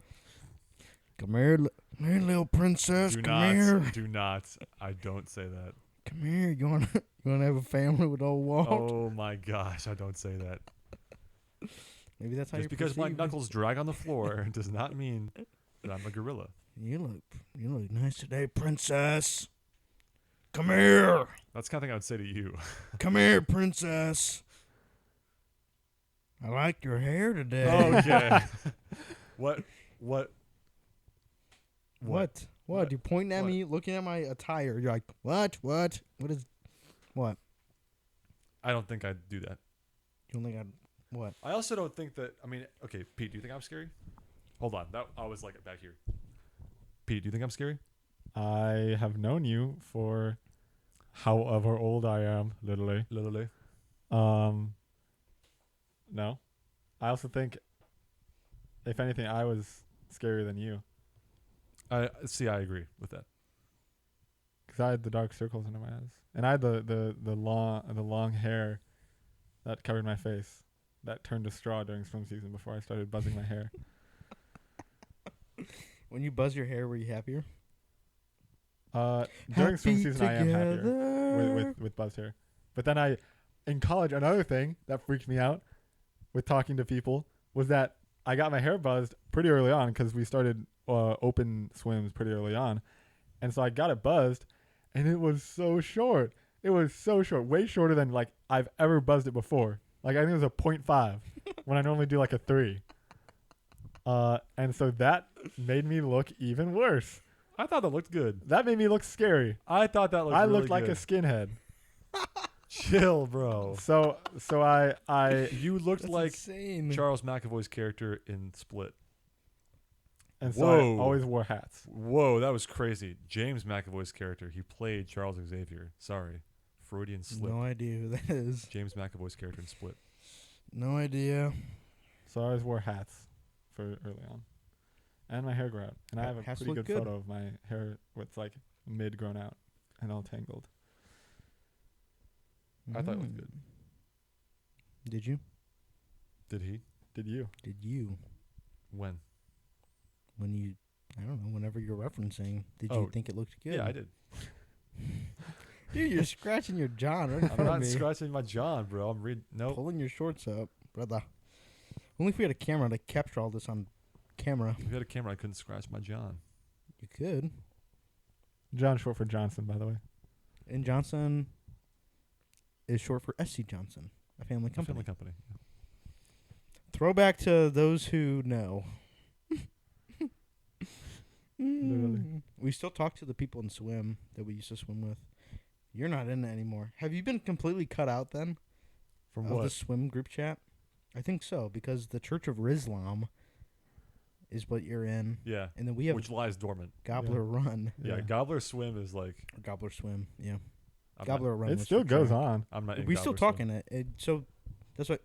Come here, little princess. Do Come not. here. Do not. I don't say that. Come here. You want to have a family with old Walt? Oh my gosh! I don't say that. Maybe that's how Just you because my perceive it. knuckles drag on the floor does not mean that I'm a gorilla. You look nice today, princess. Come here. That's the kind of thing I would say to you. Come here, princess. I like your hair today. Okay. What? What? What? You're pointing at What? me, looking at my attire. You're like, what? What is, what? I don't think I'd do that. You don't think I'd, what? I also don't think that. I mean, okay, Pete, do you think I'm scary? Hold on. That I was like back here. Pete, do you think I'm scary? I have known you for however old I am, literally. Literally. No. I also think, if anything, I was scarier than you. I agree with that. Because I had the dark circles under my eyes. And I had the long hair that covered my face. That turned to straw during swim season before I started buzzing my hair. When you buzz your hair, were you happier? During swim Happy season, I am happier together. with buzzed hair. But then in college, another thing that freaked me out with talking to people was that I got my hair buzzed pretty early on because we started open swims pretty early on. And so I got it buzzed, and it was so short. It was so short, way shorter than like I've ever buzzed it before. Like I think it was a 0.5 when I normally do like a 3. And so that made me look even worse. I thought that looked good. That made me look scary. I thought that looked I really looked like a good. skinhead. Chill, bro. So I You looked That's like insane. Charles McAvoy's character in Split. and so I Whoa. always wore hats. Whoa, that was crazy. James McAvoy's character, he played Charles Xavier. Sorry. Freudian slip. No idea who that is. James McAvoy's character in Split. No idea. So I always wore hats for early on. And my hair grew out. And I have a Hats pretty look good good. photo of my hair with like mid grown out and all tangled. I thought it looked good. Did you? Did he? Did you? Did you? When? When you, I don't know, whenever you're referencing, did Oh, you think it looked good? Yeah, I did. Dude, you're scratching your John right in I'm front of not me. scratching my John, bro. I'm reading. Nope. Pulling your shorts up, brother. Only if we had a camera to capture all this on camera. If you had a camera, I couldn't scratch my John. You could. John, short for Johnson, by the way. And Johnson is short for S.C. Johnson, a family A company. family company. Throwback to those who know. Literally. We still talk to the people in swim that we used to swim with. You're not in it anymore. Have you been completely cut out then From of what? the swim group chat? I think so, because the Church of Islam is what you're in. Yeah. And then we have Which lies dormant. Gobbler Run. Yeah. Gobbler Swim is like. Or Gobbler Swim, yeah. I'm Gobbler Run. It was still for goes track. on. I'm not in We still Gobbler talking Swim. it. So that's what.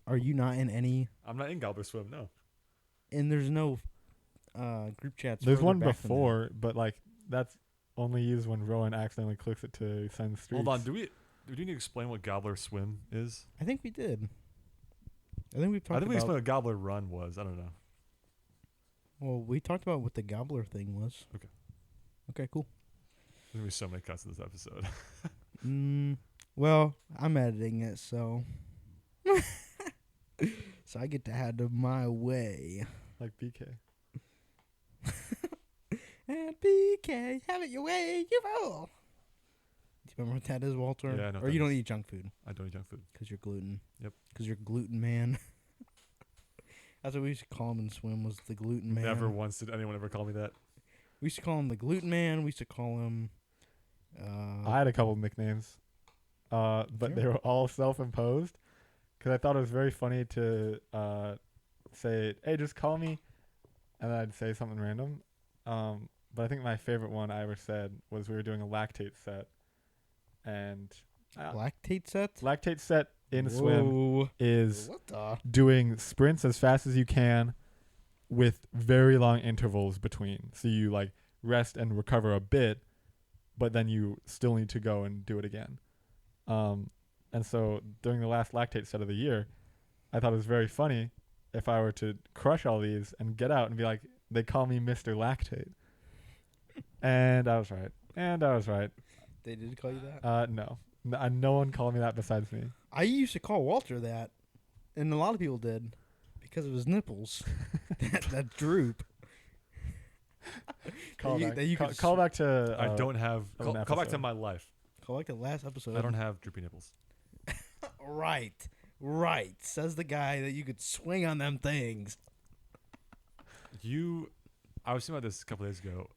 Are you not in any? I'm not in Gobbler Swim, no. And there's no group chats. There's further one back than that. before, but like that's only used when Rowan accidentally clicks it to send streaks. Hold on. Do we need to explain what Gobbler Swim is? I think we did. I think we talked I think we about. explained what Gobbler Run was. I don't know. Well, we talked about what the gobbler thing was. Okay. Okay, cool. There's going to be so many cuts in this episode. Well, I'm editing it, so so I get to have it my way. Like BK. And BK, have it your way, you fool. Do you remember what that is, Walter? Yeah, I know what Or that you don't is. eat junk food I don't eat junk food. because you're gluten. Yep. Because you're gluten man. That's what we used to call him in swim, was the gluten man. Never once did anyone ever call me that. We used to call him the gluten man. We used to call him. I had a couple of nicknames, but they Sure. were all self-imposed because I thought it was very funny to say, "Hey, just call me," and then I'd say something random. But I think my favorite one I ever said was we were doing a lactate set, and lactate set. lactate set in swim Whoa. is What the? doing sprints as fast as you can with very long intervals between. So you like rest and recover a bit, but then you still need to go and do it again. And so during the last lactate set of the year, I thought it was very funny if I were to crush all these and get out and be like, they call me Mr. Lactate. And I was right. They did call you that? No. No one called me that besides me. I used to call Walter that, and a lot of people did, because of his nipples. that droop. Call you- back, that you call, could call back to... I don't have. an Call back to episode. my life. Call like the last episode. I don't have droopy nipples. Right. Says the guy that you could swing on them things. I was thinking about this a couple days ago.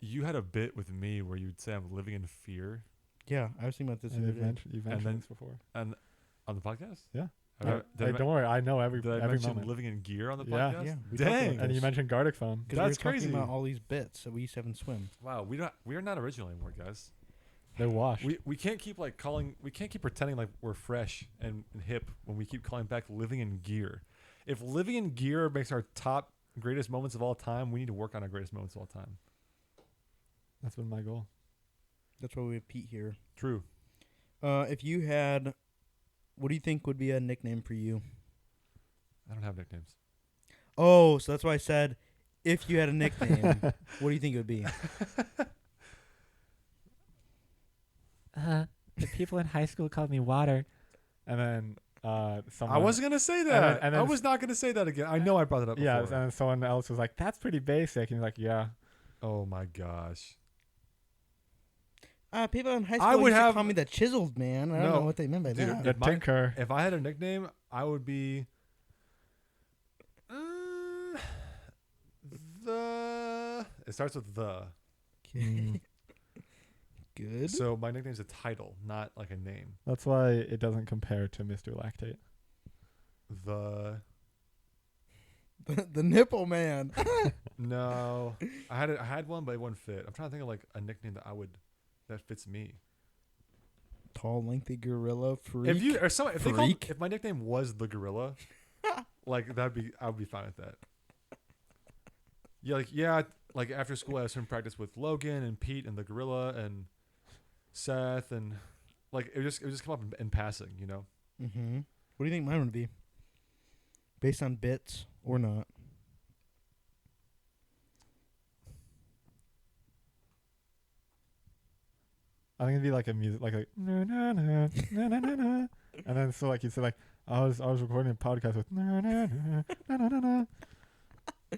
You had a bit with me where you'd say I'm living in fear, Yeah, I was thinking about this the And other day. you've And mentioned then- this before. and on the podcast. Yeah. Did I- did I Don't worry, I know every Did I every mention moment. living in gear on the Yeah. podcast? Yeah, we talked Dang. about And you mentioned Gardic phone. Because That's we were crazy. talking about all these bits that we used to have in swim. Wow, we are not original anymore, guys. They're washed. We can't keep pretending like we're fresh and hip when we keep calling back living in gear. If living in gear makes our top greatest moments of all time, we need to work on our greatest moments of all time. That's been my goal. That's why we have Pete here. True. If you had, what do you think would be a nickname for you? I don't have nicknames. Oh, so that's why I said, if you had a nickname, what do you think it would be? The people in high school called me Water. And then someone... I wasn't gonna say that. and then I was not gonna say that again. I know I brought it up Yeah, before. and then someone else was like, that's pretty basic. And he's like, yeah. Oh my gosh. People in high I school would used to have- call me the chiseled man. I don't No. know what they meant by Dude, that. The my- tinker. If I had a nickname, I would be the. It starts with the. Okay. Good. So my nickname's a title, not like a name. That's why it doesn't compare to Mr. Lactate. The. The nipple man. No, I had one, but it wouldn't fit. I'm trying to think of like a nickname that fits me. Tall, lengthy gorilla freak. If you or someone if they called, Freak. if my nickname was the gorilla, like I would be fine with that. Yeah, like after school I was in practice with Logan and Pete and the gorilla and Seth and like it would just come up in passing, you know. Mm-hmm. What do you think mine would be? Based on bits or not? I think it'd be like a music, like na na na na na na na, and then so like you said like I was recording a podcast with na na na na na na na. I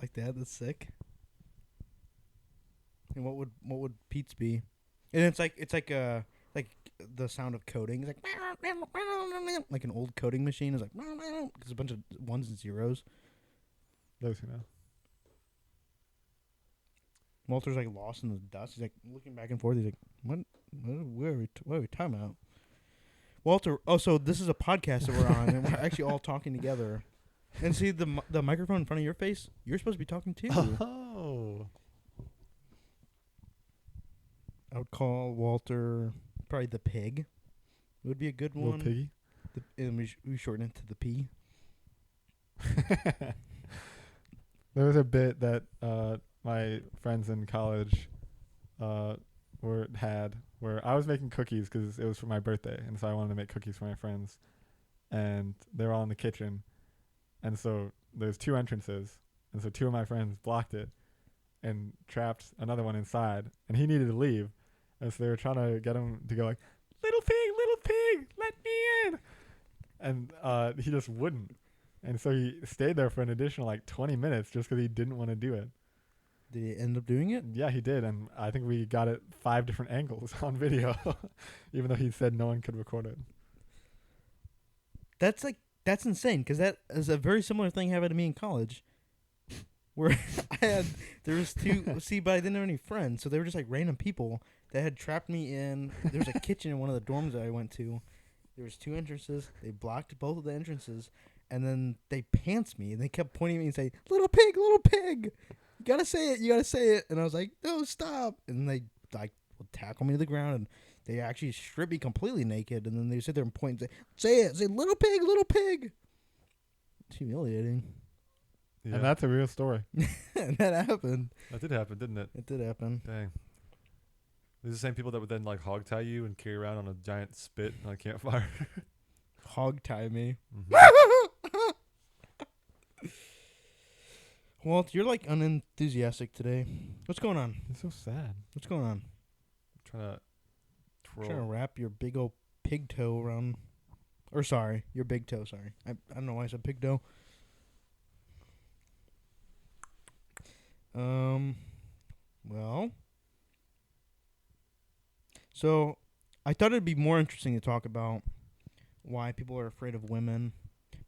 like that. That's sick. And what would Pete's be? And it's like like the sound of coding. It's like an old coding machine. It's like it's a bunch of ones and zeros. Those who know. Walter's like lost in the dust. He's like looking back and forth. He's like, what are we talking about? Walter. Oh, so this is a podcast that we're on, and we're actually all talking together. And see the microphone in front of your face. You're supposed to be talking too. Oh. I would call Walter probably the pig. It would be a good Little one. piggy. And we shorten it to the P. There was a bit that my friends in college had where I was making cookies because it was for my birthday, and so I wanted to make cookies for my friends, and they were all in the kitchen, and so there's 2 entrances, and so 2 of my friends blocked it and trapped another one inside, and he needed to leave, and so they were trying to get him to go like, little pig, let me in, and he just wouldn't. And so he stayed there for an additional like 20 minutes just because he didn't want to do it. Did he end up doing it? Yeah, he did. And I think we got it 5 different angles on video, even though he said no one could record it. That's insane because that is a very similar thing happened to me in college, where there was 2. See, but I didn't have any friends, so they were just like random people that had trapped me in. There was a kitchen in one of the dorms that I went to. There was 2 entrances. They blocked both of the entrances. And then they pants me, and they kept pointing at me and say, little pig, you gotta say it. And I was like, no, stop. And they like would tackle me to the ground, and they actually strip me completely naked. And then they sit there and point and say little pig. It's humiliating. Yeah. And that's a real story. And that happened. That did happen, didn't it? It did happen. Dang. These are the same people that would then like hog tie you and carry around on a giant spit on a campfire. Hog tie me. Mm-hmm. Walt, you're like unenthusiastic today. What's going on? It's so sad. What's going on? Trying to twirl. Trying to wrap your big old pig toe around. Or sorry, your big toe. Sorry, I don't know why I said pig toe. Well, so I thought it'd be more interesting to talk about why people are afraid of women,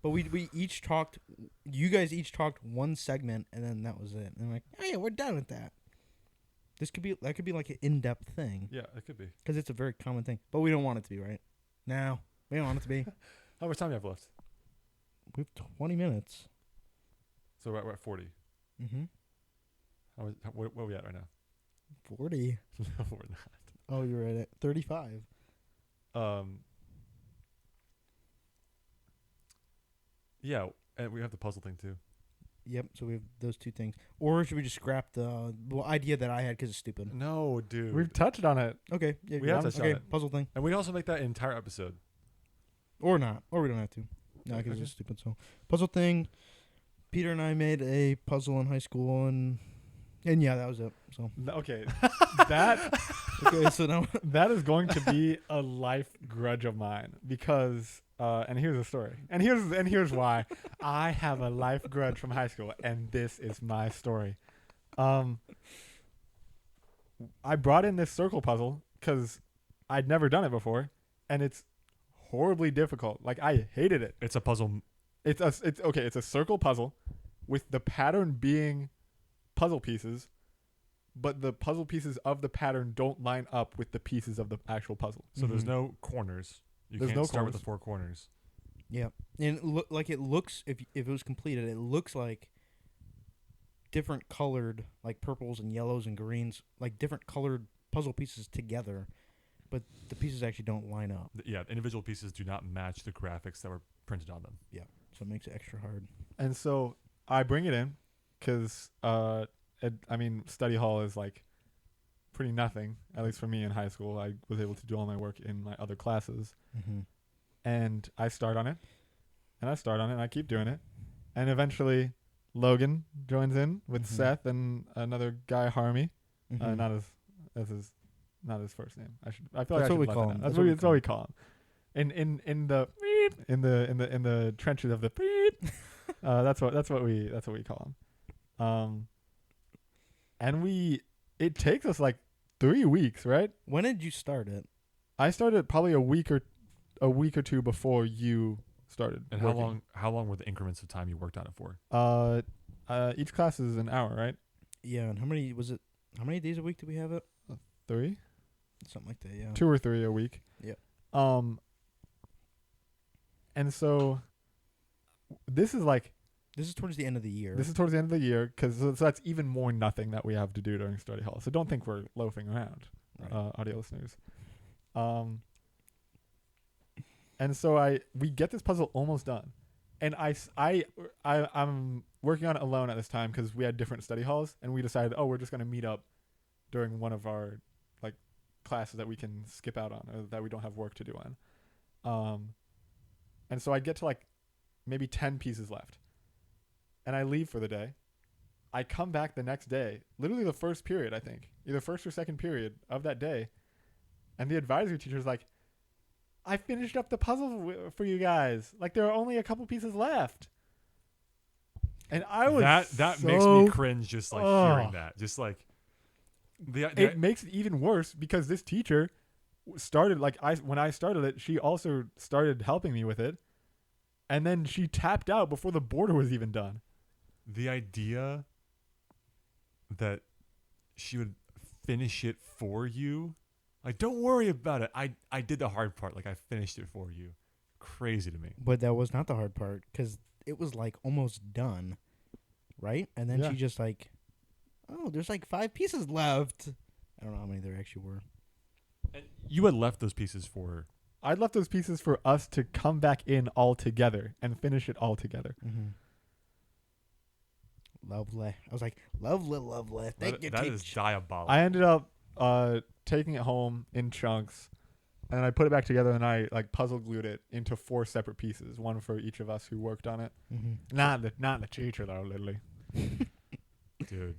but we each talked. You guys each talked one segment, and then that was it. And I'm like, oh yeah, we're done with that. That could be like an in-depth thing. Yeah, it could be. Because it's a very common thing, but we don't want it to be, right? No, we don't want it to be. How much time do you have left? We have 20 minutes. So we're at 40. Mm-hmm. Where are we at right now? 40. No, we're not. Oh, you're right at 35. Yeah, and we have the puzzle thing too. Yep, so we have those 2 things. Or should we just scrap the idea that I had because it's stupid? No, dude. We've touched on it. Okay. Yeah, We have touched on okay, it. puzzle thing. And we also make that entire episode. Or not. Or we don't have to. No, because Okay. it's stupid. So, puzzle thing. Peter and I made a puzzle in high school, and yeah, that was it. So Okay. that okay, so now that is going to be a life grudge of mine because and here's the story. And here's why. I have a life grudge from high school, and this is my story. I brought in this circle puzzle because I'd never done it before, and it's horribly difficult. Like I hated it. It's a puzzle. It's a circle puzzle with the pattern being puzzle pieces, but the puzzle pieces of the pattern don't line up with the pieces of the actual puzzle. So there's Mhm. no corners. You There's can't no start with corners. the 4 corners. yeah, and it looks if it was completed, it looks like different colored like purples and yellows and greens, like different colored puzzle pieces together, but the pieces actually don't line up. Yeah, the individual pieces do not match the graphics that were printed on them. So it makes it extra hard. And so I bring it in because, study hall is like pretty nothing, at least for me in high school. I was able to do all my work in my other classes. Mm-hmm. and I start on it, and I start on it, and I keep doing it, and eventually Logan joins in with Mhm. Seth and another guy, Harmy. Mhm. Not his first name. I feel like That's I what we should let call that him. out. That's That's what we call him. In the trenches of the that's what we call him. And it takes us like 3 weeks, right? When did you start it? I started probably a week or two before you started. And working. how long were the increments of time you worked on it for? Each class is an hour, right? Yeah, and how many was it? How many days a week do we have it? 3, Something like that. Yeah. 2 or 3 a week. Yeah. And so this is towards the end of the year. This is towards the end of the year, because so that's even more nothing that we have to do during study hall. So don't think we're loafing around, Right. audio listeners. And so we get this puzzle almost done, and I'm working on it alone at this time because we had different study halls, and we decided, we're just gonna meet up during one of our like classes that we can skip out on, or that we don't have work to do on. And so I get to like maybe 10 pieces left, and I leave for the day. I come back the next day, literally the first period, I think, either first or second period of that day, and the advisory teacher's like, I finished up the puzzle for you guys. Like, there are only a couple pieces left. And I was that so, makes me cringe just like hearing that. Just like it makes it even worse because this teacher started when I started it, she also started helping me with it, and then she tapped out before the border was even done. The idea that she would finish it for you, like, don't worry about it. I did the hard part. Like, I finished it for you. Crazy to me. But that was not the hard part because it was like almost done, right? And then she just like, there's like 5 pieces left. I don't know how many there actually were. And you had left those pieces for. I'd left those pieces for us to come back in all together and finish it all together. Mm-hmm. Lovely. I was like, lovely. Thank you, That teacher. is diabolical. I ended up taking it home in chunks, and I put it back together, and I like puzzle glued it into 4 separate pieces, one for each of us who worked on it. Mm-hmm. Not the teacher though, literally. Dude.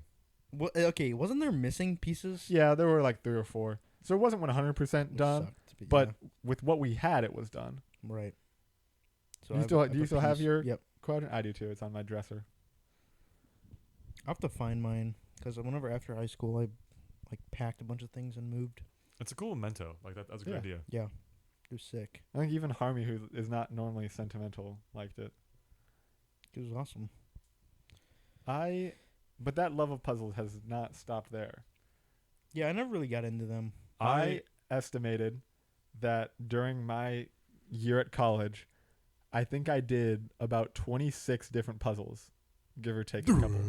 Well, okay, wasn't there missing pieces? Yeah, there were like 3 or 4, so it wasn't 100% Which done. sucked, But yeah. with what we had, it was done. Right. So Do you still have your Yep. quadrant? I do too. It's on my dresser. I'll have to find mine because whenever after high school I like packed a bunch of things and moved. It's a cool memento. Like, that's a good idea. Yeah. It was sick. I think even Harmy, who is not normally sentimental, liked it. It was awesome. But that love of puzzles has not stopped there. Yeah, I never really got into them. I estimated that during my year at college, I think I did about 26 different puzzles, give or take a couple.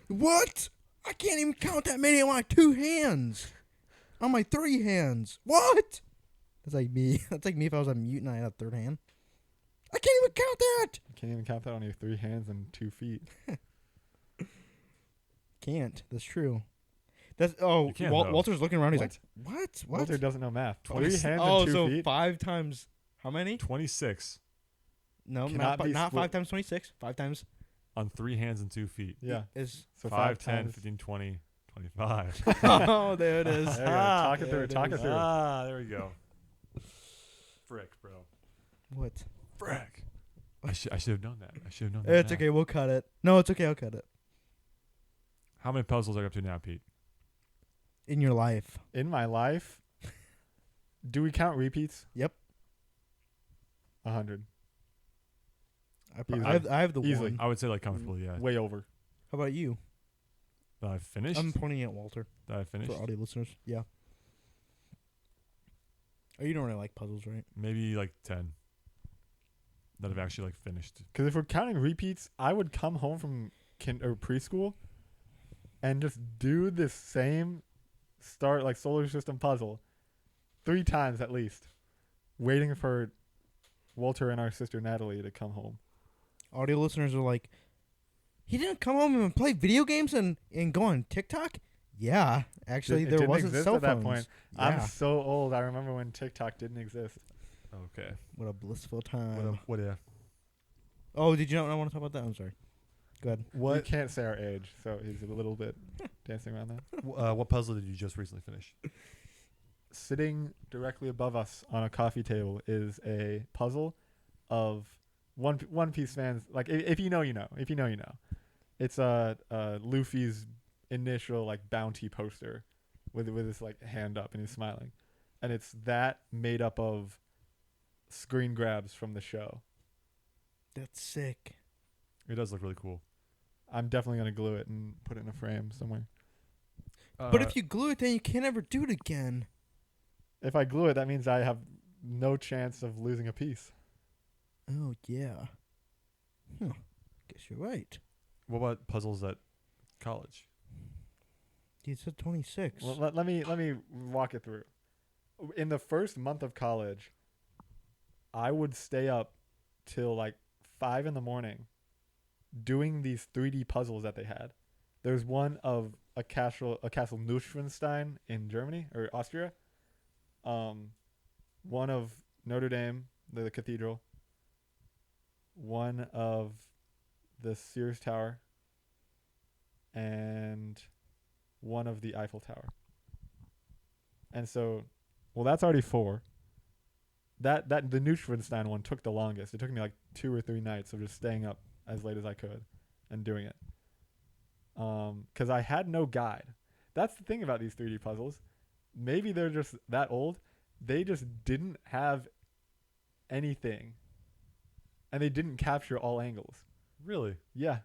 What? I can't even count that many on my 2 hands. On my 3 hands. What? That's like me. That's like me if I was a mutant and I had a 3rd hand. I can't even count that. You can't even count that on your 3 hands and 2 feet. Can't. That's true. That's You can, though. Walter's looking around. He's What? like, what? What? Walter doesn't know math. 3 Twice. hands Oh, and 2 so feet? 5 times how many? 26 No, Cannot be not split. 5 times 26. 5 times on 3 hands and 2 feet. Yeah. is. So 5, 10, times. 15, 20, 25. Oh, there it is. There you go. Talk it There through. it Talk it is. through. There we go. Frick, bro. What? Frick. I should have known that. I should have known that. It's now. okay. We'll cut it. No, it's okay. I'll cut it. How many puzzles are you up to now, Pete? In your life. In my life, do we count repeats? Yep. 100. I Easily. have the Easily. one. I would say like comfortably, yeah. Way over. How about you? That I finished? I'm pointing at Walter That I finished? for audio listeners. Yeah. Oh, you don't really like puzzles, right? Maybe like 10 that I've actually like finished. Because if we're counting repeats, I would come home from preschool and just do this same solar system puzzle 3 times at least, waiting for Walter and our sister Natalie to come home. Audio listeners are like, he didn't come home and play video games and go on TikTok? Yeah. Actually, It there didn't wasn't exist cell at that phones. point. Yeah. I'm so old. I remember when TikTok didn't exist. Okay. What a blissful What? time. What? Yeah. Oh, did you not want to talk about that? I'm sorry. Go ahead. We What? can't say our age, so he's a little bit dancing around that. What puzzle did you just recently finish? Sitting directly above us on a coffee table is a puzzle of One Piece fans. Like, if you know, you know. If you know, you know. It's Luffy's initial like bounty poster with his like hand up and he's smiling, and it's that made up of screen grabs from the show. That's sick. It does look really cool. I'm definitely gonna glue it and put it in a frame somewhere. But if you glue it, then you can't ever do it again. If I glue it, that means I have no chance of losing a piece. Oh, yeah. Guess you're right. what about puzzles at college? You said 26. Well, let me walk it through. In the first month of college, I would stay up till like 5 in the morning doing these 3D puzzles that they had. There's one of a castle Neuschwanstein in Germany or Austria. One of Notre Dame, the cathedral. One of the Sears Tower, and one of the Eiffel Tower. And so, well, that's already 4. That the Neuschwanstein one took the longest. It took me like 2 or 3 nights of just staying up as late as I could and doing it. 'Cause I had no guide. That's the thing about these 3D puzzles. Maybe they're just that old. They just didn't have anything, and they didn't capture all angles. Really? Yeah.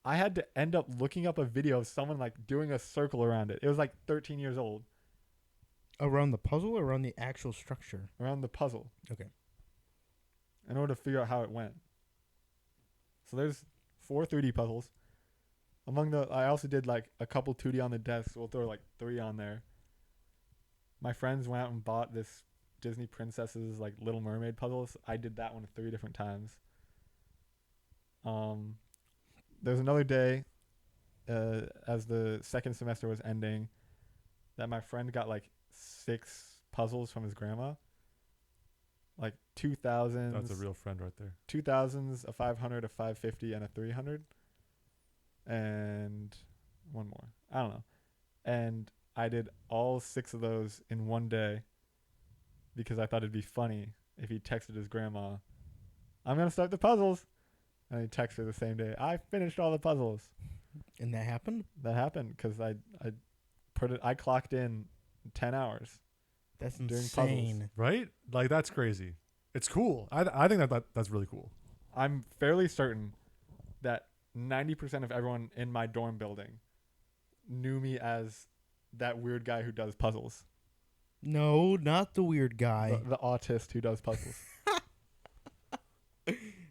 I had to end up looking up a video of someone like doing a circle around it. It was like 13 years old. Around the puzzle or around the actual structure? Around the puzzle. Okay. In order to figure out how it went. So there's 4 3D puzzles. I also did like a couple 2D on the desk. So we'll throw like 3 on there. My friends went out and bought this Disney princesses like Little Mermaid puzzles. I did that one 3 different times. There's another day, as the second semester was ending, that my friend got like 6 puzzles from his grandma. Like 2000s. That's a real friend right there. 2000s, a 500, a 550, and a 300. And one more. I don't know. And I did all 6 of those in one day because I thought it'd be funny if he texted his grandma, "I'm going to start the puzzles." And he texted her the same day, "I finished all the puzzles." And that happened? That happened because I clocked in 10 hours. That's During insane. Right? Like, that's crazy. It's cool. I think that's really cool. I'm fairly certain that 90% of everyone in my dorm building knew me as that weird guy who does puzzles. No, not the weird guy. The autist who does puzzles.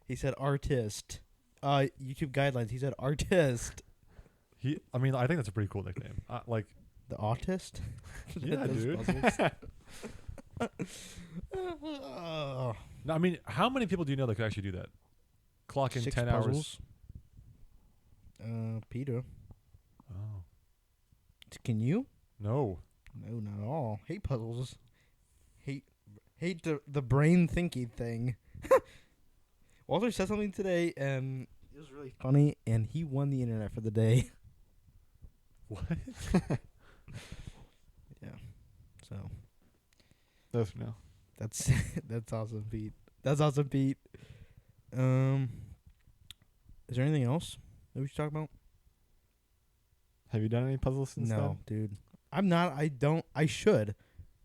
He said artist. YouTube guidelines. He said artist. I mean, I think that's a pretty cool nickname. Like, The autist? yeah, Those dude. puzzles. Oh. No, I mean, how many people do you know that could actually do that? Clock in 6 10 puzzles. hours. Peter. Oh. Can you? No. No, not at all. Hate puzzles. Hate the brain thinking thing. Walter said something today, and it was really funny, and he won the internet for the day. What? Yeah. So Those no. that's awesome, Pete. That's awesome, Pete. Is there anything else that we should talk about? Have you done any puzzles since then? No, dude. I'm not. I don't. I should.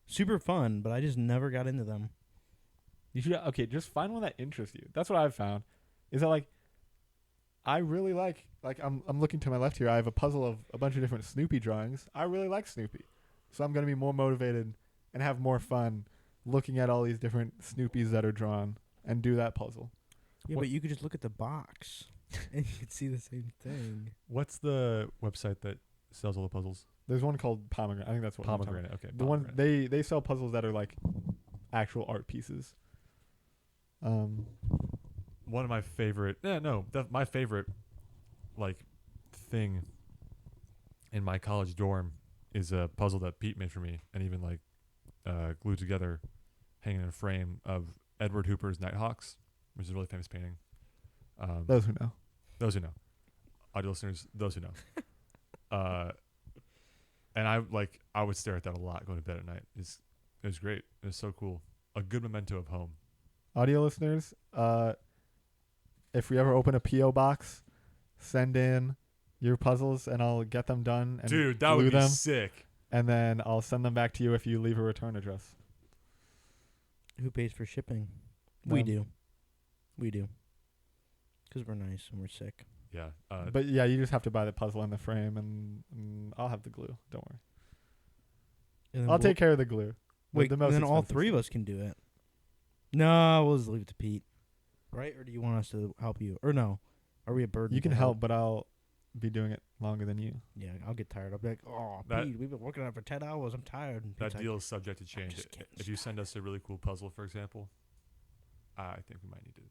Super fun, but I just never got into them. You should. Okay, just find one that interests you. That's what I've found. Is that like, I really like I'm looking to my left here. I have a puzzle of a bunch of different Snoopy drawings. I really like Snoopy, so I'm gonna be more motivated and have more fun looking at all these different Snoopies that are drawn and do that puzzle. Yeah, What- but you could just look at the box, and you could see the same thing. What's the website that sells all the puzzles? There's one called Pomegranate. I think that's what I'm talking Pomegranate. Okay. about. The one Pomegranate. they sell puzzles that are like actual art pieces. One of my favorite. My favorite, like, thing in my college dorm is a puzzle that Pete made for me, and even like glued together hanging in a frame of Edward Hooper's Nighthawks, which is a really famous painting. Those who know. Those who know, audio listeners, those who know. And I would stare at that a lot going to bed at night. It was great. It was so cool. A good memento of home. Audio listeners, if we ever open a P.O. box, send in your puzzles and I'll get them done and Dude, that glue would be them, sick. and then I'll send them back to you if you leave a return address. Who pays for shipping? Them. We do. We do. Because we're nice and we're sick. Yeah. But yeah, you just have to buy the puzzle and the frame, and I'll have the glue. Don't worry. And then I'll take care of the glue. Wait, the most and then all expensive three of stuff. us can do it. No, we'll just leave it to Pete. Right? Or do you want us to help you? Or no? Are we a burden? You can to help, but I'll be doing it longer than you. Yeah, I'll get tired. I'll be like, oh, That- Pete, we've been working on it for 10 hours. I'm tired. And that Pete's deal like, is subject to change. just kidding, If you send us a really cool puzzle, for example, I think we might need to.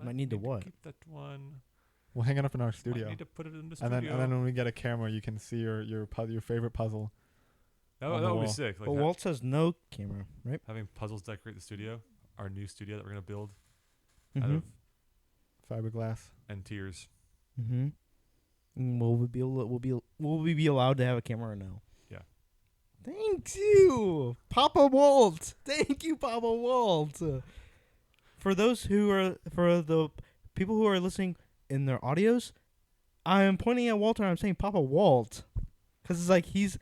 Might need to what? Keep that one. We'll hang it up in our Might studio, need to put it in the and studio. then when we get a camera, you can see your favorite puzzle. that on that the would be wall. sick. Like But Walt says no camera, right? having puzzles decorate the studio, our new studio that we're gonna build out Mm-hmm. of Fiberglass. and tears. Mm-hmm. Will we be allowed to have a camera or no? Yeah. Thank you, Papa Walt. Thank you, Papa Walt. For the people who are listening in their audios, I am pointing at Walter and I'm saying Papa Walt, because it's like he's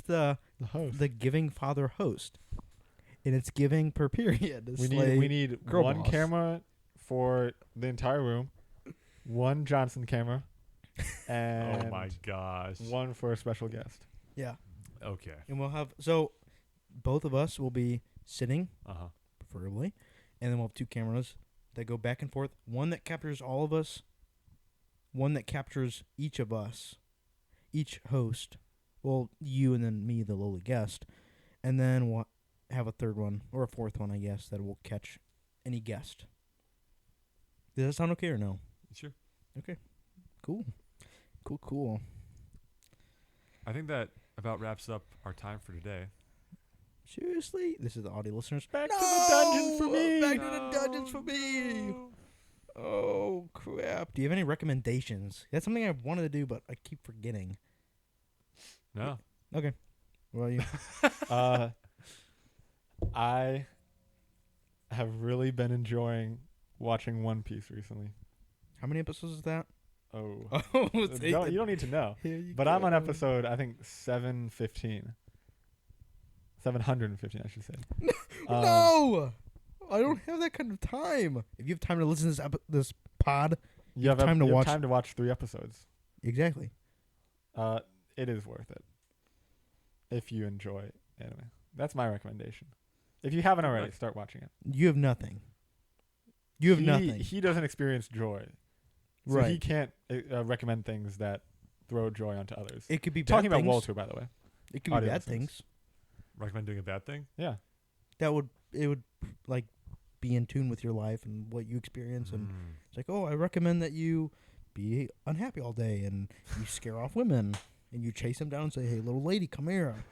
the The host. the giving father host, and it's giving per period. It's we need girl one boss. camera for the entire room, one Johnson camera, and Oh my gosh. one for a special guest. yeah, Okay. and we'll have both of us will be sitting preferably, and then we'll have two cameras that go back and forth. One that captures all of us, one that captures each of us, each host. Well, you and then me, the lowly guest, and then we'll have a third one or a fourth one, I guess, that will catch any guest. Does that sound okay or no? Sure. Cool. I think that about wraps up our time for today. Seriously? This is the audio listeners. Back to the dungeon for me. Back to the dungeons for me. Oh, crap. Do you have any recommendations? That's something I wanted to do, but I keep forgetting. No. Okay. What about you? I have really been enjoying watching One Piece recently. How many episodes is that? Oh, Oh, you don't need to know. Here you But I'm on go. episode, I think 715. 715, I should say. No! I don't have that kind of time. If you have time to listen to this pod, You have time to you have watch- time to watch 3 episodes. exactly. It is worth it if you enjoy anime. That's my recommendation. If you haven't already, Right. start watching it. You have nothing. You have nothing. He doesn't experience joy, so Right. he can't recommend things that throw joy onto others. It could be bad Talking about things. Walter, by the way. It could be audio bad listeners. things. Recommend doing a bad thing? Yeah. It would like be in tune with your life and what you experience, and it's like, oh, I recommend that you be unhappy all day and you scare off women and you chase them down and say, hey, little lady, come here.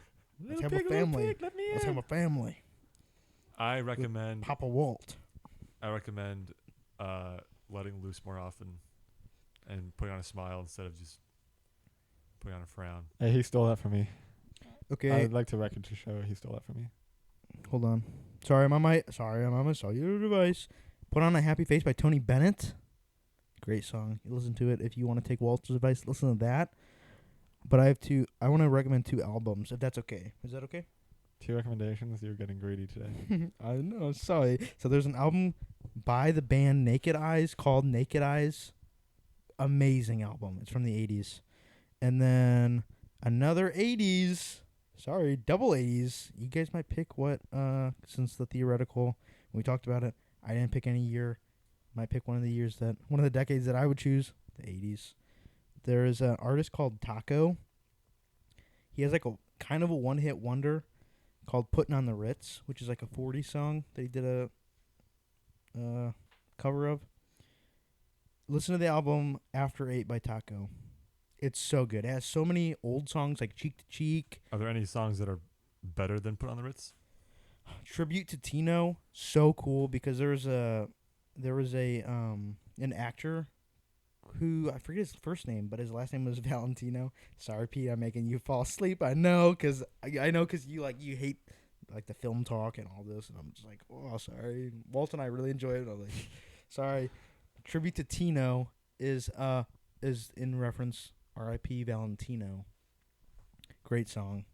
Let's have a family. Let me Let's have a family. I recommend Papa Walt. letting loose more often and putting on a smile instead of just putting on a frown. Hey, he stole that from me. Okay, I'd like to record to show he stole that from me. hold on. Sorry, I'm on my cellular device. Put on a happy face by Tony Bennett. Great song. You listen to it if you want to take Walt's advice. Listen to that. But I want to recommend 2 albums, if that's okay. Is that okay? 2 recommendations. You're getting greedy today. I know. Sorry. So there's an album by the band Naked Eyes called Naked Eyes. Amazing album. It's from the 80s. And then another 80s. Sorry, double 80s. You guys might pick what, since the theoretical, we talked about it. I didn't pick any year. Might pick one of the decades that I would choose, the 80s. There is an artist called Taco. He has like a kind of a one-hit wonder called Puttin' on the Ritz, which is like a 40 song that he did a cover of. Listen to the album After 8 by Taco. It's so good. It has so many old songs like Cheek to Cheek. Are there any songs that are better than Put on the Ritz? Tribute to Tino, so cool because there was an actor who I forget his first name, but his last name was Valentino. Sorry, Pete, I'm making you fall asleep. I know, cause you hate like the film talk and all this, and I'm just like, oh, sorry. Walt and I really enjoyed it. I'm like, sorry. Tribute to Tino is in reference R.I.P. Valentino. Great song.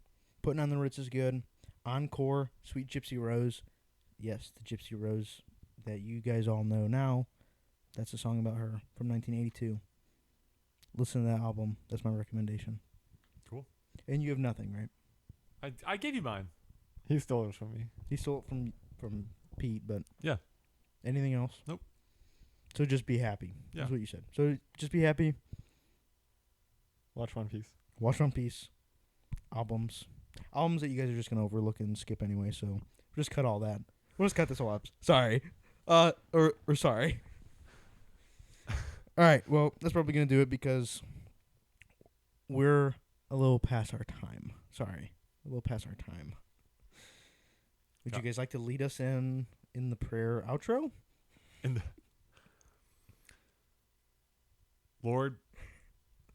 Putting on the Ritz is good. Encore, Sweet Gypsy Rose. Yes, the Gypsy Rose that you guys all know now. That's a song about her from 1982. Listen to that album. That's my recommendation. Cool. And you have nothing, right? I gave you mine. He stole it from me. He stole it from Pete, but Yeah. Anything else? Nope. So just be happy. Yeah. That's what you said. So just be happy. Watch One Piece. Watch One Piece. Albums that you guys are just gonna overlook and skip anyway. So we'll just cut all that. We'll just cut this all up. Sorry. Or sorry. All right. Well, that's probably gonna do it because we're a little past our time. Sorry, a little past our time. Would you guys like to lead us in the prayer outro? Lord,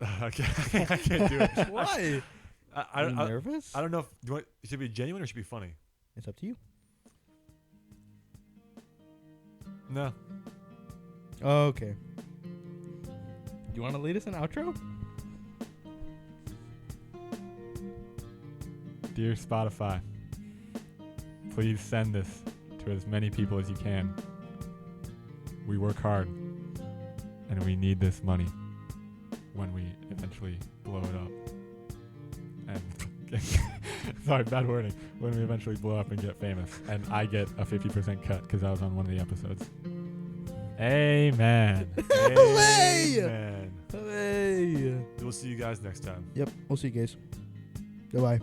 I can't do it. Why? I Are you nervous? I don't know if it should be genuine or should be funny. It's up to you. No. Okay. You want to lead us in outro? Dear Spotify, please send this to as many people as you can. We work hard, and we need this money when we eventually blow it up. And sorry, bad wording. When we eventually blow up and get famous, and I get a 50% cut because I was on one of the episodes. Amen. Hooray! Amen. Hey. We'll see you guys next time. Yep. We'll see you guys. Goodbye.